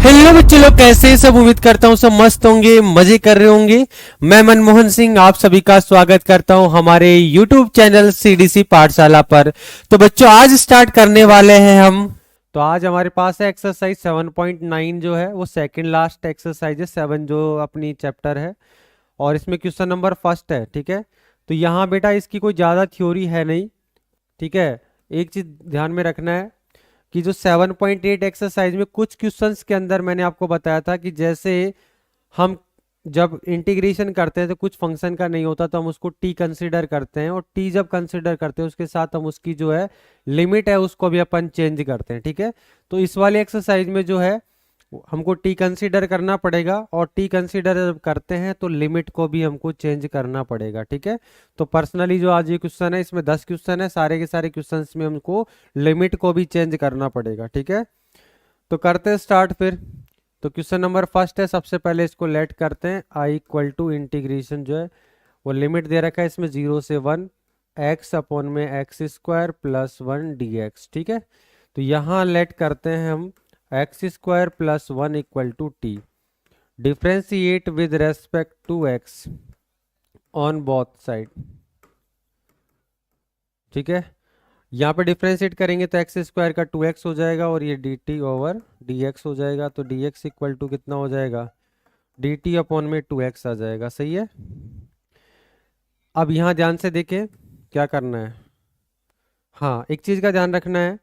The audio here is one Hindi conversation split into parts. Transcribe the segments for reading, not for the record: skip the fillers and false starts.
हेलो बच्चे लोग, कैसे हैं सब। उम्मीद करता हूँ सब मस्त होंगे, मजे कर रहे होंगे। मैं मनमोहन सिंह आप सभी का स्वागत करता हूँ हमारे YouTube चैनल सीडीसी पाठशाला पर। तो बच्चों आज स्टार्ट करने वाले हैं हम। तो आज हमारे पास है एक्सरसाइज 7.9 जो है वो सेकंड लास्ट एक्सरसाइज है, 7 जो अपनी चैप्टर है। और इसमें क्वेश्चन नंबर फर्स्ट है, ठीक है। तो यहाँ बेटा इसकी कोई ज़्यादा थ्योरी है नहीं, ठीक है। एक चीज़ ध्यान में रखना है कि जो 7.8 एक्सरसाइज में कुछ क्वेश्चंस के अंदर मैंने आपको बताया था कि जैसे हम जब इंटीग्रेशन करते हैं तो कुछ फंक्शन का नहीं होता तो हम उसको टी कंसीडर करते हैं, और टी जब कंसीडर करते हैं उसके साथ हम उसकी जो है लिमिट है उसको भी अपन चेंज करते हैं, ठीक है। तो इस वाली एक्सरसाइज में जो है हमको टी कंसीडर करना पड़ेगा, और टी कंसीडर जब करते हैं तो लिमिट को भी हमको चेंज करना पड़ेगा, ठीक है। तो पर्सनली जो आज ये क्वेश्चन है इसमें 10 क्वेश्चन है, सारे के सारे क्वेश्चंस में हमको लिमिट को भी चेंज करना पड़ेगा, ठीक है। तो करते हैं स्टार्ट फिर। तो क्वेश्चन नंबर फर्स्ट है, सबसे पहले इसको लेट करते हैं। आई इक्वल टू इंटीग्रेशन जो है वो लिमिट दे रखा है इसमें 0 से 1 एक्स अपॉन में x square plus 1 d x, ठीक है। तो यहाँ लेट करते हैं हम x square plus 1 equal to t, differentiate with respect to x on both side, ठीक है। यहाँ पे डिफ्रेंशिएट करेंगे तो एक्स स्क्वायर का 2x हो जाएगा और ये D t over d x हो जाएगा। तो डी एक्स इक्वल टू कितना हो जाएगा, डी टी अपॉन में 2x आ जाएगा, सही है। अब यहाँ ध्यान से देखें क्या करना है। हाँ, एक चीज़ का ध्यान रखना है,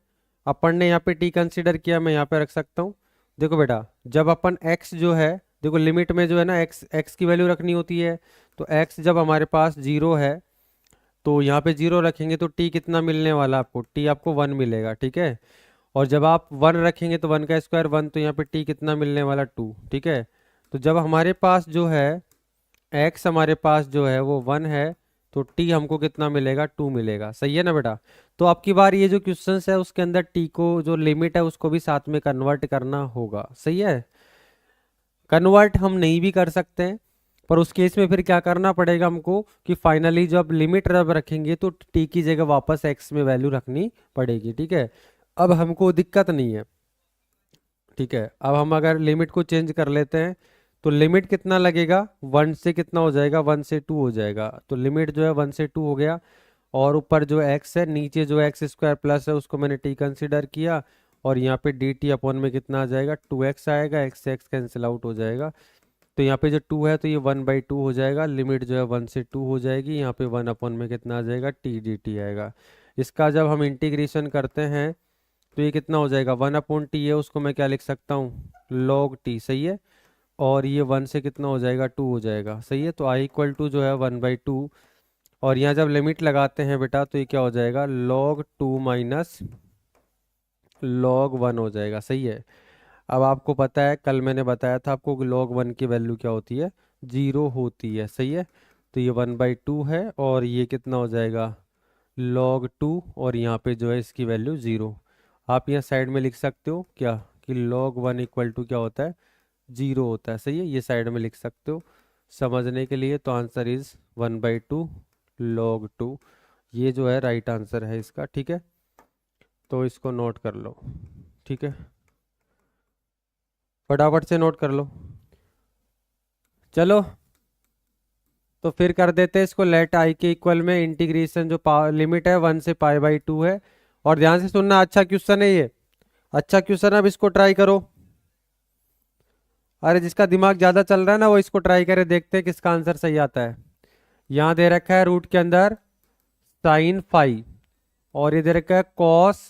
अपन ने यहाँ पे t कंसीडर किया, मैं यहाँ पे रख सकता हूँ। देखो बेटा, जब अपन x जो है, देखो लिमिट में जो है ना x की वैल्यू रखनी होती है। तो x जब हमारे पास 0 है तो यहाँ पे 0 रखेंगे तो t कितना मिलने वाला आपको, t आपको 1 मिलेगा, ठीक है। और जब आप 1 रखेंगे तो 1 का स्क्वायर 1, तो यहाँ पे t कितना मिलने वाला 2, ठीक है। तो जब हमारे पास जो है x हमारे पास जो है वो 1 है तो t हमको कितना मिलेगा, 2 मिलेगा, सही है ना बेटा। तो अब की बार ये जो क्वेश्चंस है उसके अंदर t को जो लिमिट है उसको भी साथ में कन्वर्ट करना होगा, सही है। कन्वर्ट हम नहीं भी कर सकते हैं, पर उस केस में फिर क्या करना पड़ेगा हमको कि फाइनली जब लिमिट जब रखेंगे तो टी की जगह वापस एक्स में वैल्यू रखनी पड़ेगी, ठीक है। अब हमको दिक्कत नहीं है, ठीक है। अब हम अगर लिमिट को चेंज कर लेते हैं तो लिमिट कितना लगेगा, 1 से कितना हो जाएगा, 1 से 2 हो जाएगा। तो लिमिट जो है 1 से 2 हो गया, और ऊपर जो एक्स है, नीचे जो एक्स स्क्वायर प्लस है उसको मैंने टी कंसिडर किया, और यहाँ पे डी टी अपॉन में कितना आ जाएगा, 2x आएगा, एक्स से एक्स कैंसिल आउट हो जाएगा। तो यहाँ पे जो 2 है तो ये 1/2 हो जाएगा, लिमिट जो है 1 से 2 हो जाएगी, यहाँ पे 1 अपॉन में कितना आ जाएगा, टी डी टी आएगा। इसका जब हम इंटीग्रेशन करते हैं तो ये कितना हो जाएगा, 1 अपॉन टी है उसको मैं क्या लिख सकता हूँ, लॉग टी, सही है। और ये 1 से कितना हो जाएगा, 2 हो जाएगा, सही है। तो आई इक्वल टू जो है 1/2, और यहाँ जब लिमिट लगाते हैं बेटा तो ये क्या हो जाएगा, log 2 माइनस log 1 हो जाएगा, सही है। अब आपको पता है, कल मैंने बताया था आपको कि log 1 की वैल्यू क्या होती है, 0 होती है, सही है। तो ये 1/2 है, और ये कितना हो जाएगा, log 2, और यहाँ पे जो है इसकी वैल्यू 0। आप यहाँ साइड में लिख सकते हो क्या कि log 1 इक्वल टू क्या होता है, 0 होता है, सही है। ये साइड में लिख सकते हो समझने के लिए। तो आंसर इज 1/2 log 2, ये जो है राइट आंसर है इसका, ठीक है। तो इसको नोट कर लो, ठीक है, फटाफट से नोट कर लो। चलो तो फिर कर देते हैं इसको, लेट आई के इक्वल में इंटीग्रेशन जो लिमिट है 1 से π/2 है। और ध्यान से सुनना, अच्छा क्वेश्चन है ये, अच्छा क्वेश्चन है। अब इसको ट्राई करो, अरे जिसका दिमाग ज्यादा चल रहा है ना वो इसको ट्राई करे, देखते हैं किसका आंसर सही आता है। यहाँ दे रखा है रूट के अंदर साइन फाई, और ये दे रखा है कॉस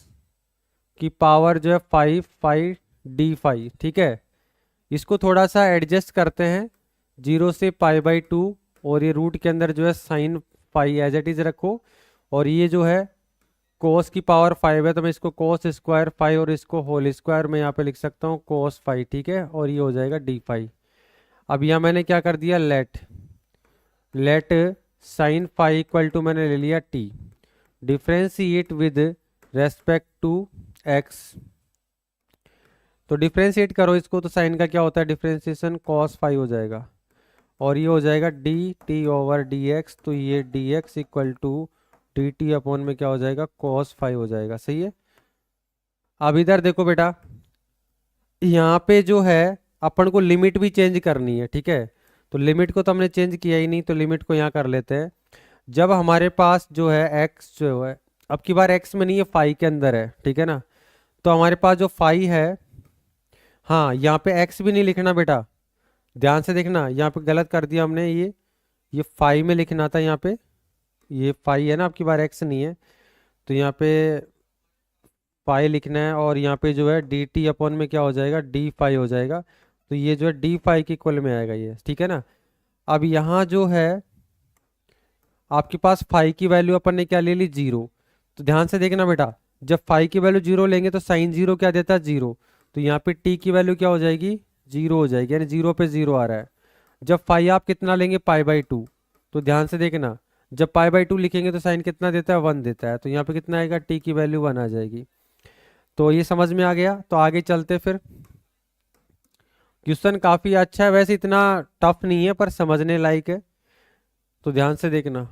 की पावर जो है 5 डी फाई, ठीक है। इसको थोड़ा सा एडजस्ट करते हैं 0 से π/2, और ये रूट के अंदर जो है sine phi as it is रखो, और ये जो है कोस की पावर 5 है तो मैं इसको कोस स्क्वायर 5 और इसको होल स्क्वायर में यहाँ पे लिख सकता हूँ कोस 5, ठीक है। और ये हो जाएगा डी5। अब यहाँ मैंने क्या कर दिया, लेट साइन 5 इक्वल टू मैंने ले लिया t, differentiate with respect to x. तो डिफ्रेंशिएट करो इसको, तो साइन का क्या होता है, डिफ्रेंशिएशन cos 5 हो जाएगा, और ये हो जाएगा d t over d x. तो ये D x equal to d t upon में क्या हो जाएगा, cos 5 हो जाएगा, सही है। अब इधर देखो बेटा, यहाँ पे जो है अपन को लिमिट भी चेंज करनी है, ठीक है। तो लिमिट को तो हमने चेंज किया ही नहीं, तो लिमिट को यहाँ कर लेते हैं। जब हमारे पास जो है एक्स जो है, अब की बार एक्स में नहीं है, फाई के अंदर है, ठीक है ना। तो हमारे पास जो फाई है, हाँ यहाँ पे एक्स भी नहीं लिखना बेटा, ध्यान से देखना, यहाँ पे गलत कर दिया हमने। ये फाई में लिखना था यहाँ पे, ये फाई है ना, आपकी बार एक्स नहीं है। तो यहाँ पे फाई लिखना है, और यहाँ पे जो है डी टी अपॉन में क्या हो जाएगा, डी फाई हो जाएगा। तो ये जो है डी फाई के इक्वल में आएगा ये, ठीक है ना। अब यहाँ जो है आपके पास फाई की वैल्यू अपन ने क्या ले ली, जीरो। तो ध्यान से देखना बेटा, जब फाई की वैल्यू जीरो लेंगे तो साइन जीरो क्या देता है, जीरो। तो यहाँ पे टी की वैल्यू क्या हो जाएगी, जीरो हो जाएगी, यानी जीरो पे जीरो आ रहा है। जब फाई आप कितना लेंगे, पाई बाई टू। तो ध्यान से देखना, जब पाई बाई टू लिखेंगे तो साइन कितना देता है, वन देता है। तो यहाँ पे कितना आएगा, टी की वैल्यू वन आ जाएगी। तो ये समझ में आ गया। तो आगे चलते फिर। क्वेश्चन काफी अच्छा है, वैसे इतना टफ नहीं है पर समझने लायक है। तो ध्यान से देखना,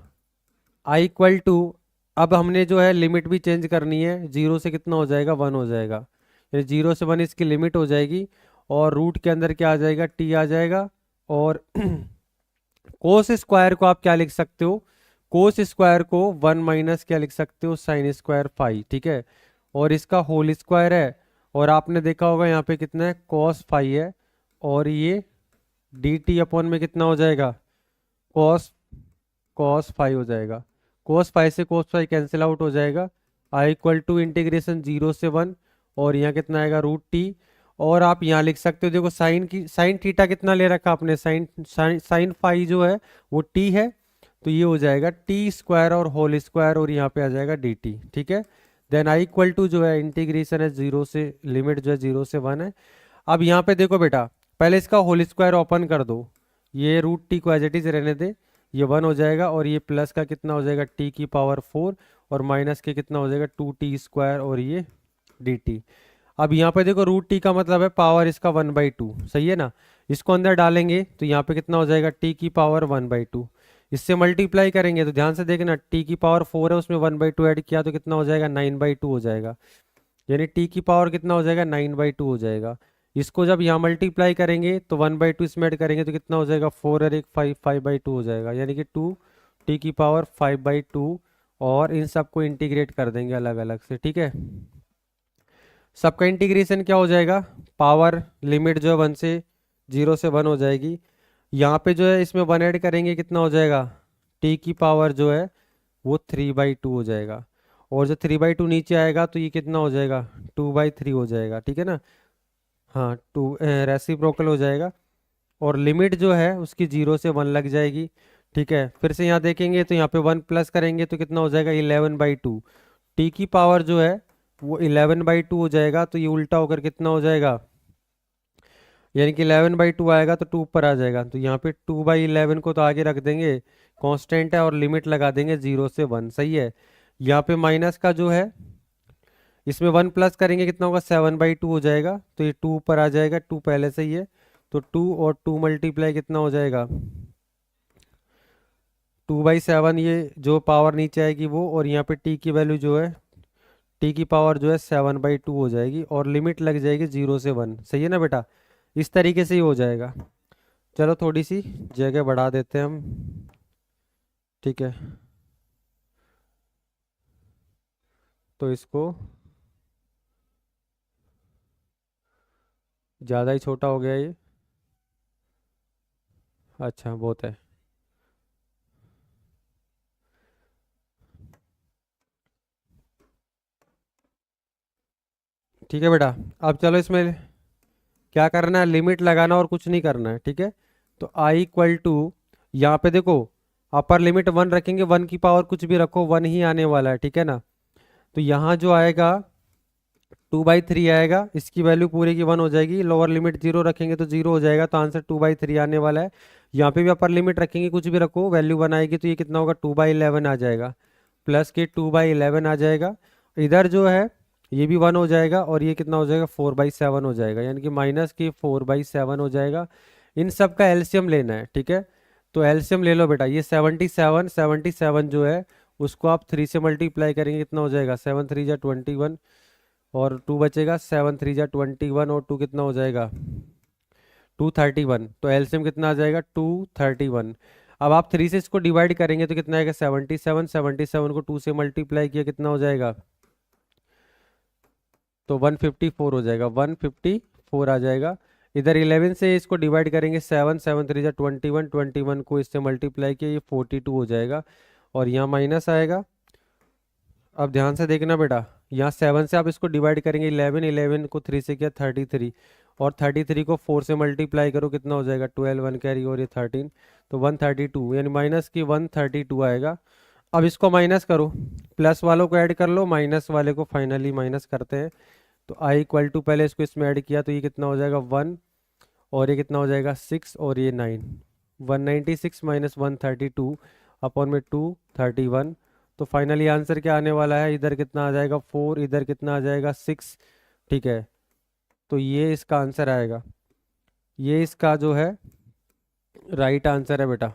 आई इक्वल टू, अब हमने जो है लिमिट भी चेंज करनी है, जीरो से कितना हो जाएगा, वन हो जाएगा। ये जीरो से वन इसकी लिमिट हो जाएगी, और रूट के अंदर क्या आ जाएगा, टी आ जाएगा। और कोस स्क्वायर को आप क्या लिख सकते हो, कोस स्क्वायर को वन माइनस क्या लिख सकते हो, साइन स्क्वायर फाई, ठीक है। और इसका होल स्क्वायर है, और आपने देखा होगा यहाँ पे कितना है, कॉस फाई है। और ये डी टी अपॉन में कितना हो जाएगा, कॉस कॉस फाई हो जाएगा। कॉस फाई से कॉस फाई कैंसिल आउट हो जाएगा। आई इक्वल टू इंटीग्रेशन जीरो से वन, और यहाँ कितना आएगा, रूट टी। और आप यहाँ लिख सकते हो, देखो साइन की, साइन थीटा कितना ले रखा आपने, साइन साइन साइन फाई जो है वो टी है। तो ये हो जाएगा टी स्क्वायर और होल स्क्वायर, और यहाँ पे आ जाएगा डी टी, ठीक है। देन आई इक्वल टू जो है इंटीग्रेशन है जीरो से, लिमिट जो है जीरो से वन है। अब यहाँ पे देखो बेटा, पहले इसका होल स्क्वायर ओपन कर दो, ये रूट टी को एज इट इज रहने दे, ये वन हो जाएगा। और ये प्लस का कितना हो जाएगा, टी की पावर फोर, और माइनस के कितना हो जाएगा, टू टी स्क्वायर, और ये डी टी। अब यहाँ पे देखो रूट टी का मतलब है पावर इसका वन बाई टू, सही है ना। इसको अंदर डालेंगे तो यहाँ पे कितना हो जाएगा, टी की पावर वन बाई टू। इससे मल्टीप्लाई करेंगे तो ध्यान से देखना, टी की पावर फोर है, उसमें वन बाई टू ऐड किया तो कितना हो जाएगा, नाइन बाई टू हो जाएगा। यानी टी की पावर कितना हो जाएगा, नाइन बाई टू हो जाएगा। इसको जब यहाँ मल्टीप्लाई करेंगे तो वन बाई टू इसमें ऐड करेंगे तो कितना हो जाएगा, फोर और एक फाइव, फाइव बाई टू हो जाएगा। यानी कि टू टी की पावर फाइव बाई टू। और इन सबको इंटीग्रेट कर देंगे अलग अलग से, ठीक है। सबका इंटीग्रेशन क्या हो जाएगा, पावर लिमिट जो है वन से, जीरो से वन हो जाएगी। यहाँ पे जो है इसमें वन ऐड करेंगे कितना हो जाएगा, टी की पावर जो है वो थ्री बाई टू हो जाएगा। और जो थ्री बाई टू नीचे आएगा तो ये कितना हो जाएगा, टू बाई थ्री हो जाएगा, ठीक है ना। हाँ, टू रेसिप्रोकल हो जाएगा। और लिमिट जो है उसकी जीरो से वन लग जाएगी, ठीक है। फिर से यहाँ देखेंगे तो यहाँ पे वन प्लस करेंगे तो कितना हो जाएगा, इलेवन बाई टू। टी की पावर जो है वो इलेवन बाई टू हो जाएगा, तो ये उल्टा होकर कितना हो जाएगा, यानी कि इलेवन बाई टू आएगा तो टू ऊपर आ जाएगा। तो यहाँ पे टू बाई इलेवन को तो आगे रख देंगे, कांस्टेंट है, और लिमिट लगा देंगे जीरो से वन, सही है। यहाँ पे माइनस का जो है, इसमें वन प्लस करेंगे कितना होगा, सेवन बाई टू हो जाएगा। तो ये टू ऊपर आ जाएगा, टू पहले से ही है। तो टू और टू मल्टीप्लाई कितना हो जाएगा, टू बाई सेवन, ये जो पावर नीचे आएगी वो, और यहाँ पे टी की वैल्यू जो है, टी की पावर जो है सेवन बाई टू हो जाएगी, और लिमिट लग जाएगी जीरो से वन, सही है ना बेटा। इस तरीके से ही हो जाएगा। चलो थोड़ी सी जगह बढ़ा देते हैं हम, ठीक है। तो इसको ज़्यादा ही छोटा हो गया ये, अच्छा बहुत है। ठीक है बेटा, अब चलो इसमें क्या करना है, लिमिट लगाना और कुछ नहीं करना है, ठीक है। तो आई इक्वल टू, यहाँ पे देखो अपर लिमिट वन रखेंगे, वन की पावर कुछ भी रखो वन ही आने वाला है, ठीक है ना। तो यहाँ जो आएगा टू बाई थ्री आएगा, इसकी वैल्यू पूरी की वन हो जाएगी। लोअर लिमिट जीरो रखेंगे तो जीरो हो जाएगा, तो आंसर टू बाई थ्री आने वाला है। यहाँ पे भी अपर लिमिट रखेंगे, कुछ भी रखो वैल्यू वन आएगी, तो ये कितना होगा, टू बाई इलेवन आ जाएगा, प्लस के टू बाई इलेवन आ जाएगा। इधर जो है ये भी वन हो जाएगा, और ये कितना हो जाएगा, फोर बाई सेवन हो जाएगा, यानी कि माइनस के फोर बाई सेवन हो जाएगा। इन सब का एलसीएम लेना है, ठीक है। तो एलसीएम ले लो बेटा, ये सेवनटी सेवन, जो है उसको आप थ्री से मल्टीप्लाई करेंगे, कितना हो जाएगा, सेवन थ्री जा ट्वेंटी वन, और 2 बचेगा, 7 3 जा 21 और 2 कितना हो जाएगा 231। तो एलसीएम कितना आ जाएगा 231। अब आप 3 से इसको डिवाइड करेंगे तो कितना आएगा 77। 77 को 2 से मल्टीप्लाई किया कितना हो जाएगा, तो 154 हो जाएगा, 154 आ जाएगा। इधर 11 से इसको डिवाइड करेंगे, 7 7 3 जा 21, 21 को इससे मल्टीप्लाई किया ये 42 हो जाएगा और यहाँ माइनस आएगा। अब ध्यान से देखना बेटा, यहाँ 7 से आप इसको डिवाइड करेंगे 11, 11 को 3 से किया 33 और 33 को 4 से मल्टीप्लाई करो कितना हो जाएगा 12, 1 कैरी और ये 13, तो 132 यानी माइनस की 132 आएगा। अब इसको माइनस करो, प्लस वालों को ऐड कर लो, माइनस वाले को फाइनली माइनस करते हैं। तो आई इक्वल टू पहले इसको इसमें ऐड किया तो ये कितना हो जाएगा 1 और ये कितना हो जाएगा 6 और ये 9, 196 माइनस 132 अपॉन में 231। तो फाइनली आंसर क्या आने वाला है, इधर कितना आ जाएगा 4, इधर कितना आ जाएगा 6। ठीक है, तो ये इसका आंसर आएगा, ये इसका जो है राइट आंसर है बेटा,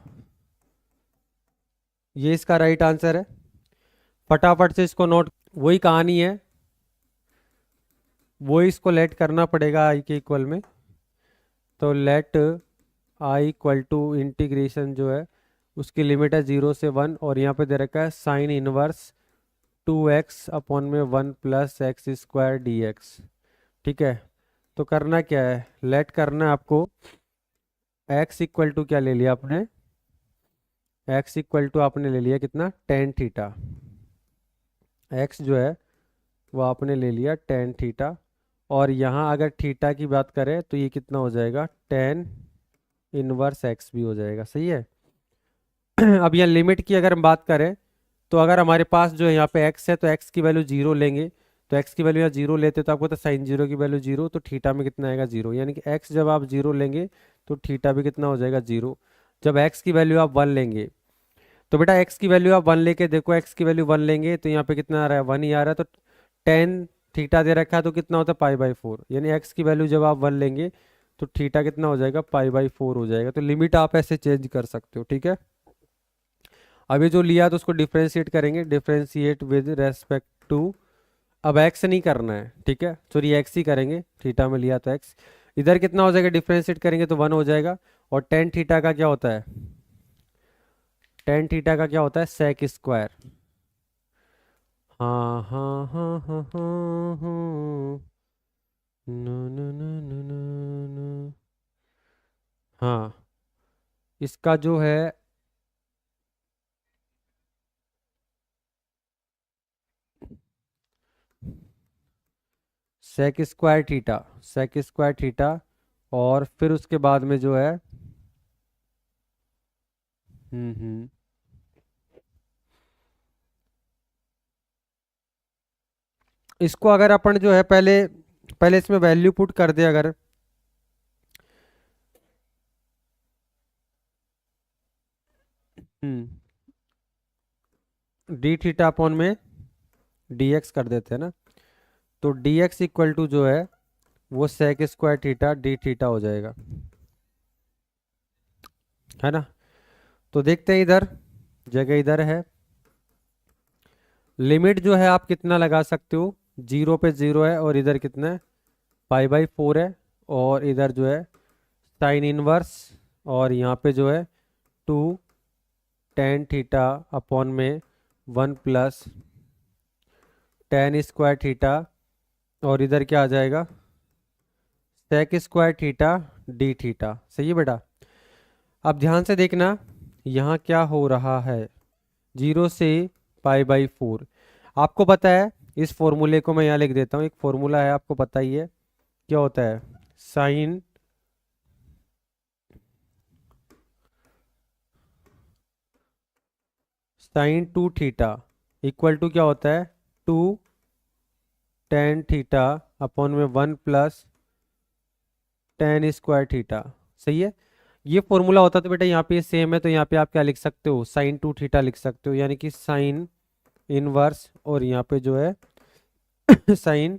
ये इसका राइट आंसर है। फटाफट से इसको नोट, वही कहानी है, वो इसको लेट करना पड़ेगा आई के इक्वल में। तो let I equal to integration जो है उसकी लिमिट है 0 से 1 और यहाँ पे दे रखा है साइन इनवर्स 2x अपॉन में 1 plus x square D x. ठीक है, तो करना क्या है, लेट करना है आपको, x इक्वल टू क्या ले लिया आपने, x इक्वल टू आपने ले लिया कितना टेन थीटा, x जो है वो आपने ले लिया टेन थीटा और यहाँ अगर थीटा की बात करें तो ये कितना हो जाएगा टेन इनवर्स x भी हो जाएगा। सही है। अब यहाँ लिमिट की अगर हम बात करें तो अगर हमारे पास जो है यहाँ पे x है तो x की वैल्यू 0 लेंगे, तो x की वैल्यू यहाँ 0 लेते तो आपको तो साइन 0 की वैल्यू 0, तो थीटा में कितना आएगा 0, यानी कि x जब आप 0 लेंगे तो थीटा भी कितना हो जाएगा 0। जब x की वैल्यू आप 1 लेंगे तो बेटा x की वैल्यू आप 1 लेके देखो, x की वैल्यू 1 लेंगे तो यहाँ पे कितना आ रहा है 1 ही आ रहा है, तो टेन थीटा दे रखा है तो कितना होता है π/4, यानी x की वैल्यू जब आप 1 लेंगे तो थीटा कितना हो जाएगा π/4 हो जाएगा। तो लिमिट आप ऐसे चेंज कर सकते हो। ठीक है, अभी जो लिया तो उसको डिफ्रेंशिएट करेंगे, डिफ्रेंशिएट विद रेस्पेक्ट टू, अब x नहीं करना है, ठीक है सॉरी x ही करेंगे, थीटा में लिया तो x, इधर कितना हो जाएगा डिफ्रेंशिएट करेंगे तो 1 हो जाएगा। और टेन थीटा का क्या होता है, टेन थीटा का क्या होता है सेक स्क्वायर। हाँ हाँ हाँ हाँ हाँ हाँ, no no no no no no, हाँ इसका जो है sec square theta, sec square theta और फिर उसके बाद में जो है हम्म, इसको अगर अपन जो है पहले पहले इसमें वैल्यू पुट कर दे अगर, डी थीटा अपॉन में डी एक्स कर देते हैं ना, तो डी एक्स इक्वल टू जो है वो sec square theta d theta हो जाएगा, है ना। तो देखते हैं इधर जगह इधर है, लिमिट जो है आप कितना लगा सकते हो, 0 पे 0 है और इधर कितना है π/4 है और इधर जो है साइन इनवर्स और यहाँ पे जो है 2 टेन थीटा अपॉन में 1 प्लस टेन स्क्वायर थीटा और इधर क्या आ जाएगा sec square theta d theta. सही है बेटा। अब ध्यान से देखना यहाँ क्या हो रहा है, 0 से π/4, आपको पता है इस फॉर्मूले को मैं यहाँ लिख देता हूँ, एक फॉर्मूला है आपको पता ही है क्या होता है, sine sine 2 theta equal to क्या होता है 2 टेन थीटा अपॉन में 1 प्लस टेन स्क्वायर थीटा। सही है, ये फॉर्मूला होता तो बेटा यहाँ पे सेम है, तो यहाँ पे आप क्या लिख सकते हो साइन 2 थीटा लिख सकते हो, यानी कि साइन इनवर्स और यहाँ पे जो है साइन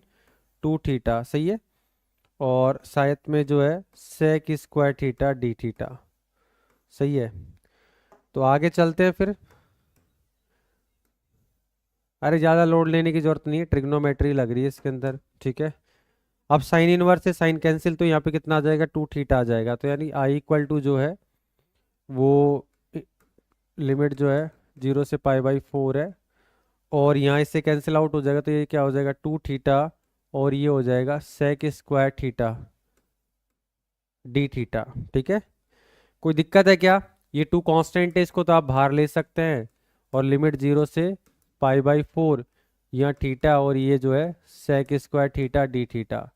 2 थीटा। सही है, और साथ में जो है sec square theta d theta. सही है, तो आगे चलते हैं फिर, अरे ज़्यादा लोड लेने की जरूरत नहीं है, ट्रिग्नोमेट्री लग रही है इसके अंदर, ठीक है। अब साइन इनवर्स से साइन कैंसिल, तो यहाँ पे कितना आ जाएगा, 2 थीटा आ जाएगा। तो यानी आई इक्वल टू जो है वो लिमिट जो है 0 से π/4 है, और यहाँ इससे कैंसिल आउट हो जाएगा, तो ये क्या हो जाएगा 2 थीटा, और ये हो जाएगा sec square theta d theta, ठीक है। कोई दिक्कत है क्या? ये 2 कांस्टेंट है, इसको तो आप बाहर ले सकते हैं, और लिमिट 0 से π/4, यहाँ थीटा, और ये जो है sec square theta d theta.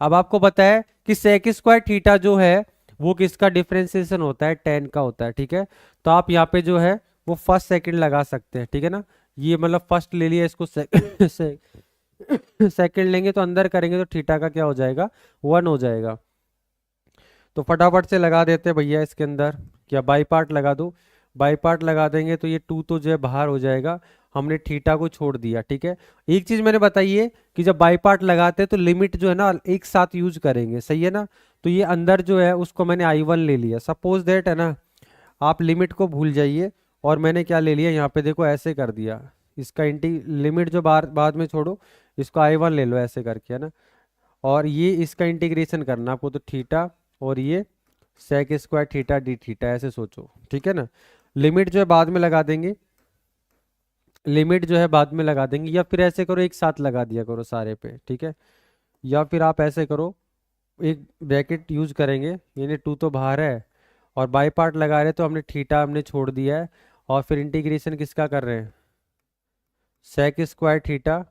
अब आपको पता है कि सेक स्क्वायर थीटा जो है वो किसका डिफरेंशिएशन होता है, टेन का होता है, ठीक है। तो आप यहाँ पे जो है वो फर्स्ट सेकंड लगा सकते हैं, ठीक है ना। ये मतलब फर्स्ट ले लिया, इसको सेकंड लेंगे तो अंदर करेंगे तो थीटा का क्या हो जाएगा, 1 हो जाएगा। तो फटाफट से लगा देते हैं भैया इसके अंदर, क्या बाई पार्ट लगा दो। बाई पार्ट लगा देंगे तो ये 2 तो जो है बाहर हो जाएगा, हमने थीटा को छोड़ दिया, ठीक है। एक चीज मैंने बताई है कि जब बाई पार्ट लगाते हैं तो लिमिट जो है ना एक साथ यूज करेंगे, सही है ना। तो ये अंदर जो है उसको मैंने I1 ले लिया, सपोज दैट है ना। आप लिमिट को भूल जाइए, और मैंने क्या ले लिया यहाँ पे देखो, ऐसे कर दिया। इसका लिमिट जो बाद में छोड़ो, इसको I1 ले लो ऐसे करके, है ना। और ये इसका इंटीग्रेशन करना आपको, तो थीटा, और ये sec square theta d theta, ऐसे सोचो, ठीक है ना। लिमिट जो है बाद में लगा देंगे, लिमिट जो है बाद में लगा देंगे, या फिर ऐसे करो एक साथ लगा दिया करो सारे पे, ठीक है। या फिर आप ऐसे करो, एक ब्रैकेट यूज करेंगे, यानी 2 तो बाहर है, और बाई पार्ट लगा रहे तो हमने थीटा हमने छोड़ दिया है, और फिर इंटीग्रेशन किसका कर रहे हैं, sec square theta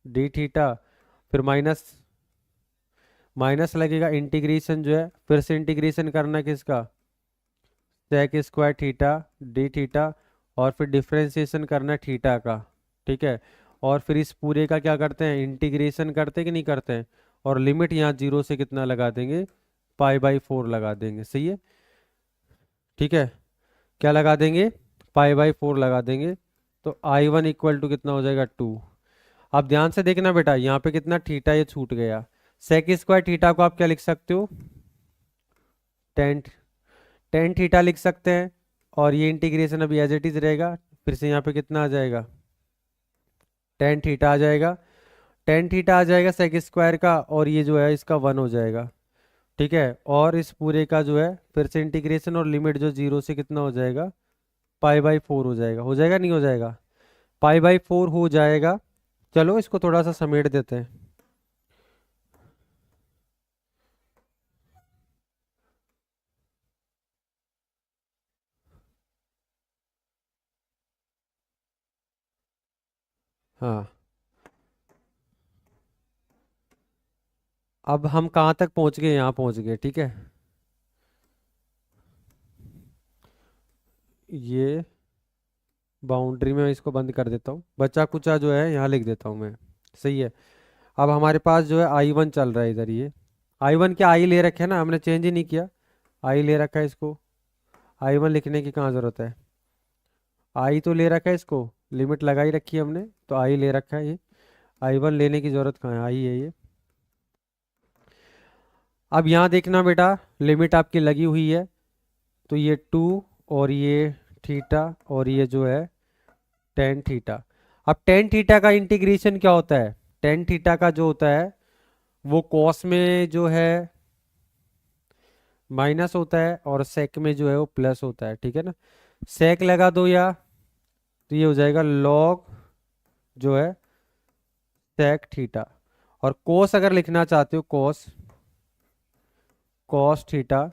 d theta, फिर माइनस माइनस लगेगा, इंटीग्रेशन जो है फिर से इंटीग्रेशन करना है किसका, sec square theta d theta, और फिर डिफरेंशिएशन करना है थीटा का, ठीक है। और फिर इस पूरे का क्या करते हैं, इंटीग्रेशन करते हैं कि नहीं करते हैं, और लिमिट यहाँ 0 से कितना लगा देंगे, π/4 लगा देंगे, सही है, ठीक है। क्या लगा देंगे, π/4 लगा देंगे। तो I1 इक्वल टू कितना हो जाएगा, 2। आप ध्यान से देखना बेटा, यहाँ पे कितना थीटा ये छूट गया। सेक स्क्वायर थीटा को आप क्या लिख सकते हो, टेन टेन थीटा लिख सकते हैं, और ये इंटीग्रेशन अभी एज इट इज रहेगा। फिर से यहाँ पे कितना आ जाएगा, टेन थीटा आ जाएगा, टेन थीटा आ जाएगा सेक स्क्वायर का, और ये जो है इसका 1 हो जाएगा, ठीक है। और इस पूरे का जो है फिर से इंटीग्रेशन, और लिमिट जो 0 से कितना हो जाएगा, π/4 हो जाएगा नहीं हो जाएगा, π/4 हो जाएगा। चलो इसको थोड़ा सा समेट देते हैं। हाँ, अब हम कहाँ तक पहुँच गए, यहाँ पहुँच गए, ठीक है। ये बाउंड्री में इसको बंद कर देता हूँ, बचा कुचा जो है यहाँ लिख देता हूँ मैं, सही है। अब हमारे पास जो है I1 चल रहा है इधर, ये I1 क्या आई ले रखे है ना, हमने चेंज ही नहीं किया, आई ले रखा है, इसको I1 लिखने की कहाँ जरूरत है, आई तो ले रखा है, इसको लिमिट लगाई रखी है हमने, तो आई ले रखा है, ये I1 लेने की जरूरत कहाँ है, आई है ये। अब यहाँ देखना बेटा, लिमिट आपकी लगी हुई है, तो ये 2, और ये थीटा, और ये जो है टेन थीटा। अब टेन थीटा का इंटीग्रेशन क्या होता है, टेन थीटा का जो होता है वो कॉस में जो है माइनस होता है, और सेक में जो है वो प्लस होता है, ठीक है ना। सेक लगा दो, या तो ये हो जाएगा लॉग जो है सेक थीटा। और कोस अगर लिखना चाहते हो, कोस कॉस थीटा,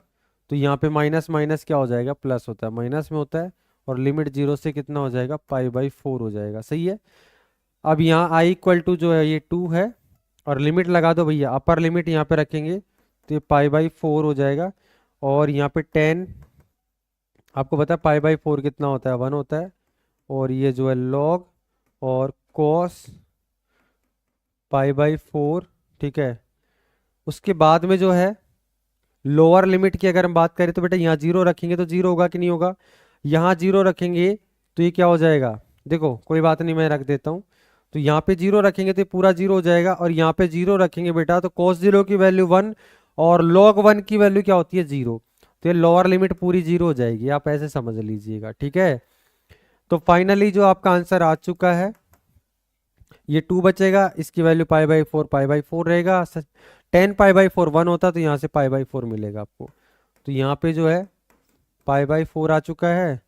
तो यहाँ पे माइनस माइनस क्या हो जाएगा, प्लस होता है, माइनस में होता है, और लिमिट 0 से कितना हो जाएगा, π/4 हो जाएगा, सही है। अब यहाँ आई इक्वल टू जो है ये 2 है, और लिमिट लगा दो भैया, अपर लिमिट यहाँ पे रखेंगे तो ये π/4 हो जाएगा। और यहाँ पे 10, आपको पता है π/4 कितना होता है, 1 होता है, और ये जो है log और cos π/4, ठीक है। उसके बाद में जो है लोअर लिमिट की अगर हम बात करें तो बेटा यहाँ 0 रखेंगे तो 0 होगा कि नहीं होगा, यहाँ 0 रखेंगे तो ये क्या हो जाएगा, देखो कोई बात नहीं मैं रख देता हूँ। तो यहाँ पे 0 रखेंगे तो ये पूरा 0 हो जाएगा, और यहाँ पे 0 रखेंगे बेटा तो cos 0 की वैल्यू 1, और log 1 की वैल्यू क्या होती है, 0। तो ये लोअर लिमिट पूरी 0 हो जाएगी, आप ऐसे समझ लीजिएगा, ठीक है। तो फाइनली जो आपका आंसर आ चुका है ये 2 बचेगा, इसकी वैल्यू पाई बाई फोर रहेगा। 10 पाई बाई फोर 1 होता तो यहाँ से पाई बाई फोर मिलेगा आपको। तो यहाँ पे जो है पाई बाई फोर आ चुका है।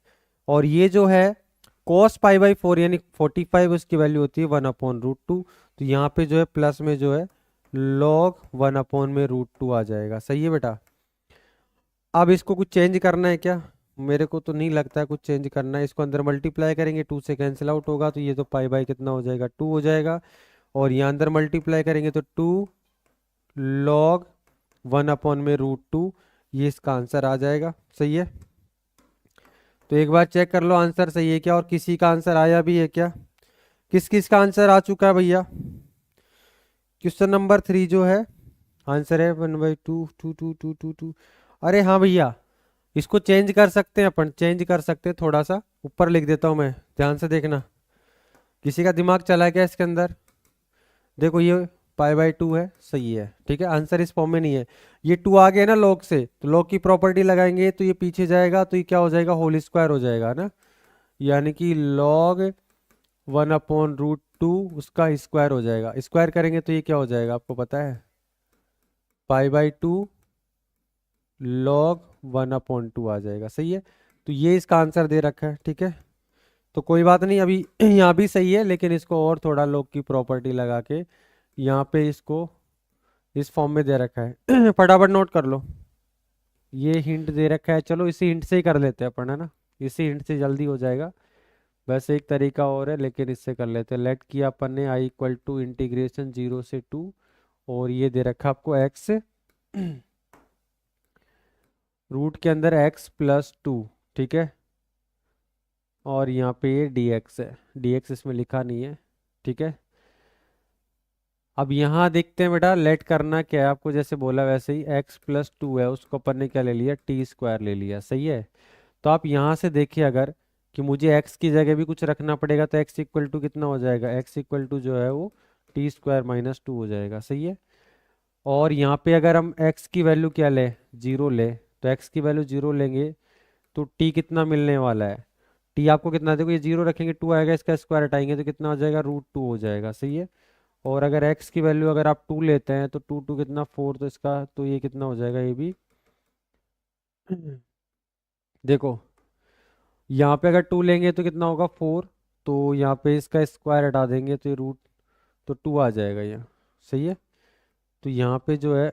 और ये जो है कॉस पाई बाई फोर यानी 45, उसकी वैल्यू होती है 1/√2। तो यहाँ पे जो है प्लस में जो है लॉग 1/√2 आ जाएगा। सही है बेटा। अब इसको कुछ चेंज करना है क्या? मेरे को तो नहीं लगता है कुछ चेंज करना है। इसको अंदर मल्टीप्लाई करेंगे, 2 से कैंसिल आउट होगा, तो ये तो पाई बाई कितना हो जाएगा, 2 हो जाएगा। और यहाँ अंदर मल्टीप्लाई करेंगे तो 2 लॉग 1/√2, ये इसका आंसर आ जाएगा। सही है। तो एक बार चेक कर लो आंसर सही है क्या, और किसी का आंसर आया भी है क्या? किस किस का आंसर आ चुका है भैया? क्वेश्चन नंबर 3 जो है आंसर है 1/2 अरे हाँ भैया, इसको चेंज कर सकते हैं अपन, चेंज कर सकते हैं। थोड़ा सा ऊपर लिख देता हूँ मैं, ध्यान से देखना। किसी का दिमाग चला गया इसके अंदर? देखो ये पाई बाई 2 है, सही है, ठीक है। आंसर इस फॉर्म में नहीं है। ये 2 आ गया ना लॉग से, तो लॉग की प्रॉपर्टी लगाएंगे तो ये पीछे जाएगा, तो ये क्या हो जाएगा, होल स्क्वायर हो जाएगा ना। यानी कि लॉग 1/√2 उसका स्क्वायर हो जाएगा। स्क्वायर करेंगे तो ये क्या हो जाएगा आपको पता है? पाई बाई 2 लॉग 1/2 आ जाएगा। सही है। तो ये इसका आंसर दे रखा है, ठीक है। तो कोई बात नहीं, अभी यहाँ भी सही है, लेकिन इसको और थोड़ा लॉग की प्रॉपर्टी लगा के यहाँ पे इसको इस फॉर्म में दे रखा है। फटाफट नोट कर लो। ये हिंट दे रखा है, चलो इसी हिंट से ही कर लेते हैं अपन, है ना। इसी हिंट से जल्दी हो जाएगा। वैसे एक तरीका और है, लेकिन इससे कर लेते हैं। लेट किया अपन ने I = 0 से 2, और ये दे रखा आपको x रूट के अंदर x+2, ठीक है। और यहाँ पे ये dx है, dx इसमें लिखा नहीं है, ठीक है। अब यहाँ देखते हैं बेटा, लेट करना क्या है आपको, जैसे बोला वैसे ही x+2 है, उसको अपन ने क्या ले लिया, t² ले लिया। सही है। तो आप यहाँ से देखिए, अगर कि मुझे x की जगह भी कुछ रखना पड़ेगा, तो x = कितना हो जाएगा, x = जो है वो t² - 2 हो जाएगा। सही है। और यहाँ पे अगर हम x की वैल्यू क्या ले, 0 ले, तो x की वैल्यू 0 लेंगे तो t कितना मिलने वाला है, t आपको कितना, देखो ये 0 रखेंगे 2 आएगा, इसका स्क्वायर हटाएंगे तो कितना हो जाएगा, √2 हो जाएगा। सही है। और अगर x की वैल्यू अगर आप 2 लेते हैं तो 2 2 कितना 4, तो इसका तो ये कितना हो जाएगा ये भी। देखो यहाँ पे अगर 2 लेंगे तो कितना होगा 4, तो यहाँ पे इसका स्क्वायर हटा देंगे तो ये रूट, तो 2 आ जाएगा ये। सही है। तो यहाँ पे जो है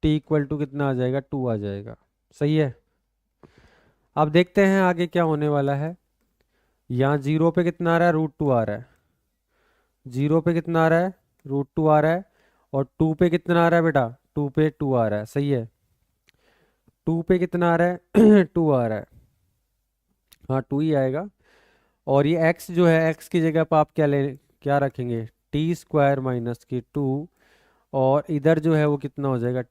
t = कितना आ जाएगा, 2 आ जाएगा। सही है। अब देखते हैं आगे क्या होने वाला है। यहाँ 0 पे कितना आ रहा है, √2 आ रहा है। 0 पे कितना आ रहा है, √2 आ रहा है। और 2 पे कितना आ रहा है बेटा, 2 पे 2 आ रहा है। सही है। 2 पे कितना आ रहा है, 2 आ रहा है। हाँ 2 ही आएगा। और ये x जो है, x की जगह पर आप क्या रखेंगे, t² - 2। और इधर जो है वो कितना हो जाएगा,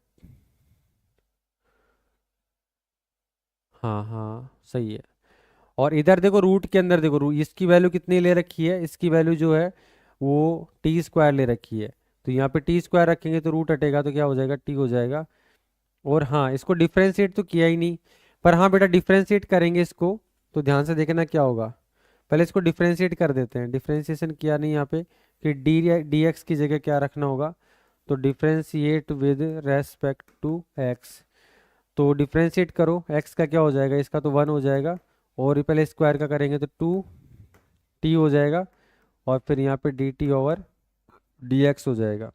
हाँ हाँ सही है। और इधर देखो रूट के अंदर देखो, इसकी वैल्यू कितनी ले रखी है, इसकी वैल्यू जो है वो t² ले रखी है। तो यहाँ पे t² रखेंगे तो रूट हटेगा तो क्या हो जाएगा, t हो जाएगा। और हाँ इसको डिफ्रेंशिएट तो किया ही नहीं, पर हाँ बेटा डिफ्रेंशिएट करेंगे इसको, तो ध्यान से देखना क्या होगा। पहले इसको डिफ्रेंशिएट कर देते हैं। डिफ्रेंशिएशन किया नहीं यहाँ पे, कि dx की जगह क्या रखना होगा, तो differentiate with respect to x। तो डिफ्रेंशिएट करो, x का क्या हो जाएगा, इसका तो 1 हो जाएगा। और ये पहले स्क्वायर का करेंगे तो 2t हो जाएगा। और फिर यहाँ पे dt/dx हो जाएगा,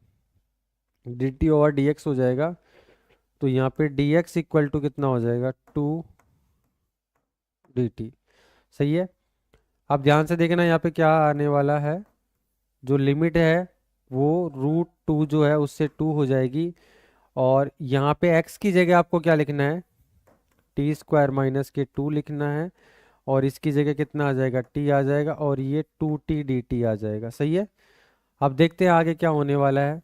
dt/dx हो जाएगा। तो यहाँ पे dx = कितना हो जाएगा, 2dt। सही है। अब ध्यान से देखना यहाँ पे क्या आने वाला है, जो लिमिट है वो √2 जो है उससे 2 हो जाएगी। और यहाँ पे x की जगह आपको क्या लिखना है, t² - 2 लिखना है। और इसकी जगह कितना आ जाएगा, t आ जाएगा, और ये 2t dt आ जाएगा। सही है। अब देखते हैं आगे क्या होने वाला है।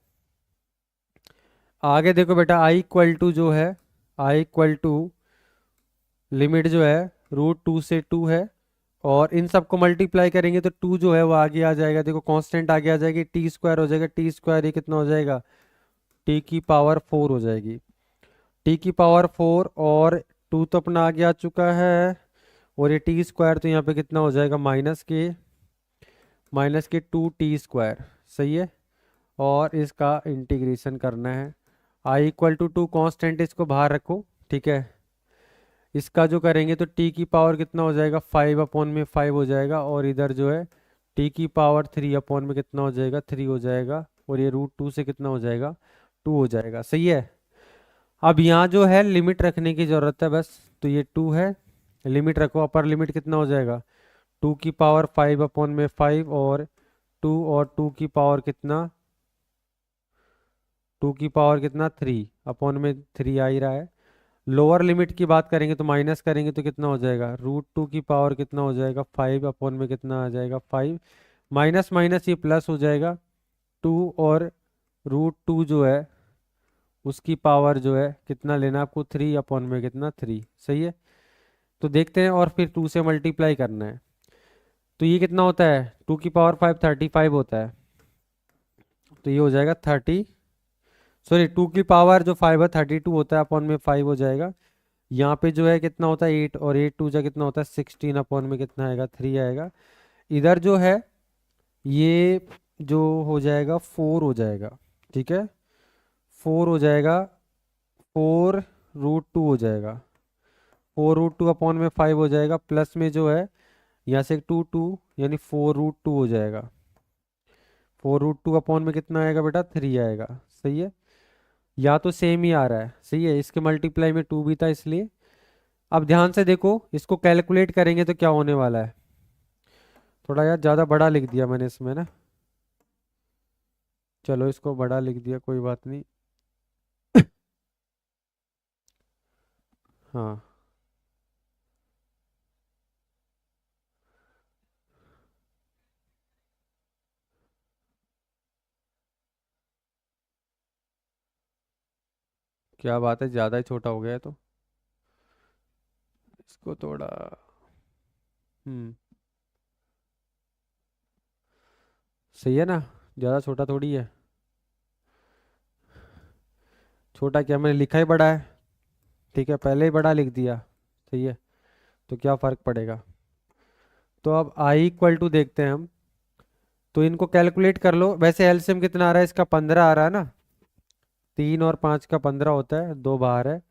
आगे देखो बेटा, I = जो है, I = लिमिट जो है √2 से 2 है। और इन सबको मल्टीप्लाई करेंगे तो 2 जो है वो आगे आ जाएगा, देखो कांस्टेंट आगे आ जाएगी, t² हो जाएगा, t² ये कितना हो जाएगा, t⁴ हो जाएगी, t⁴। और 2 तो अपना आगे आ चुका है, और ये t² तो यहाँ पे कितना हो जाएगा, माइनस के 2t²। सही है। और इसका इंटीग्रेशन करना है। आई इक्वल टू 2 कॉन्स्टेंट, इसको बाहर रखो। ठीक है। इसका जो करेंगे तो टी की पावर कितना हो जाएगा, 5/5 हो जाएगा। और इधर जो है टी की पावर 3 में कितना हो जाएगा, 3 हो जाएगा। और ये √2 से कितना हो जाएगा, 2 हो जाएगा। सही है। अब यहाँ जो है लिमिट रखने की ज़रूरत है बस। तो ये 2 है, लिमिट रखो। अपर लिमिट कितना हो जाएगा, 2 की पावर 5/5 और 2, और 2 की पावर कितना, 2 की पावर कितना, 3/3 आ ही रहा है। लोअर लिमिट की बात करेंगे तो माइनस करेंगे तो कितना हो जाएगा, √2 की पावर कितना हो जाएगा, 5 कितना आ जाएगा, 5। माइनस माइनस ये प्लस हो जाएगा। 2 और √2 जो है उसकी पावर जो है कितना लेना आपको, 3 कितना, 3। सही है। तो देखते हैं, और फिर 2 से मल्टीप्लाई करना है। तो ये कितना होता है, 2 की पावर 5 35 होता है। तो ये हो जाएगा 30, सॉरी 2 की पावर जो 5 है 32 होता है, अपॉन में 5 हो जाएगा। यहाँ पे जो है कितना होता है 8, और 8 2 जा कितना होता है 16, अपॉन में कितना आएगा, 3 आएगा। इधर जो है ये जो हो जाएगा 4 हो जाएगा। ठीक है, 4 हो जाएगा, 4√2 हो जाएगा। 4√2 अपॉन में 5 हो जाएगा, प्लस में जो है यहाँ से 2 यानी 4√2 हो जाएगा। 4√2 अपॉन में कितना आएगा बेटा, 3 आएगा। सही है। या तो सेम ही आ रहा है। सही है, इसके मल्टीप्लाई में 2 भी था इसलिए। अब ध्यान से देखो, इसको कैलकुलेट करेंगे तो क्या होने वाला है। थोड़ा यार ज़्यादा बड़ा लिख दिया मैंने इसमें ना, चलो इसको बड़ा लिख दिया, कोई बात नहीं। हाँ, क्या बात है, ज़्यादा ही छोटा हो गया है तो इसको थोड़ा, हम्म, सही है ना, ज़्यादा छोटा थोड़ी है। छोटा क्या, मैंने लिखा ही बड़ा है। ठीक है, पहले ही बड़ा लिख दिया। सही है, तो क्या फ़र्क पड़ेगा। तो अब आई इक्वल टू देखते हैं हम। तो इनको कैलकुलेट कर लो। वैसे एलसीएम कितना आ रहा है इसका, 15 आ रहा है ना। 3 और 5 का 15 होता है, 2 बाहर है।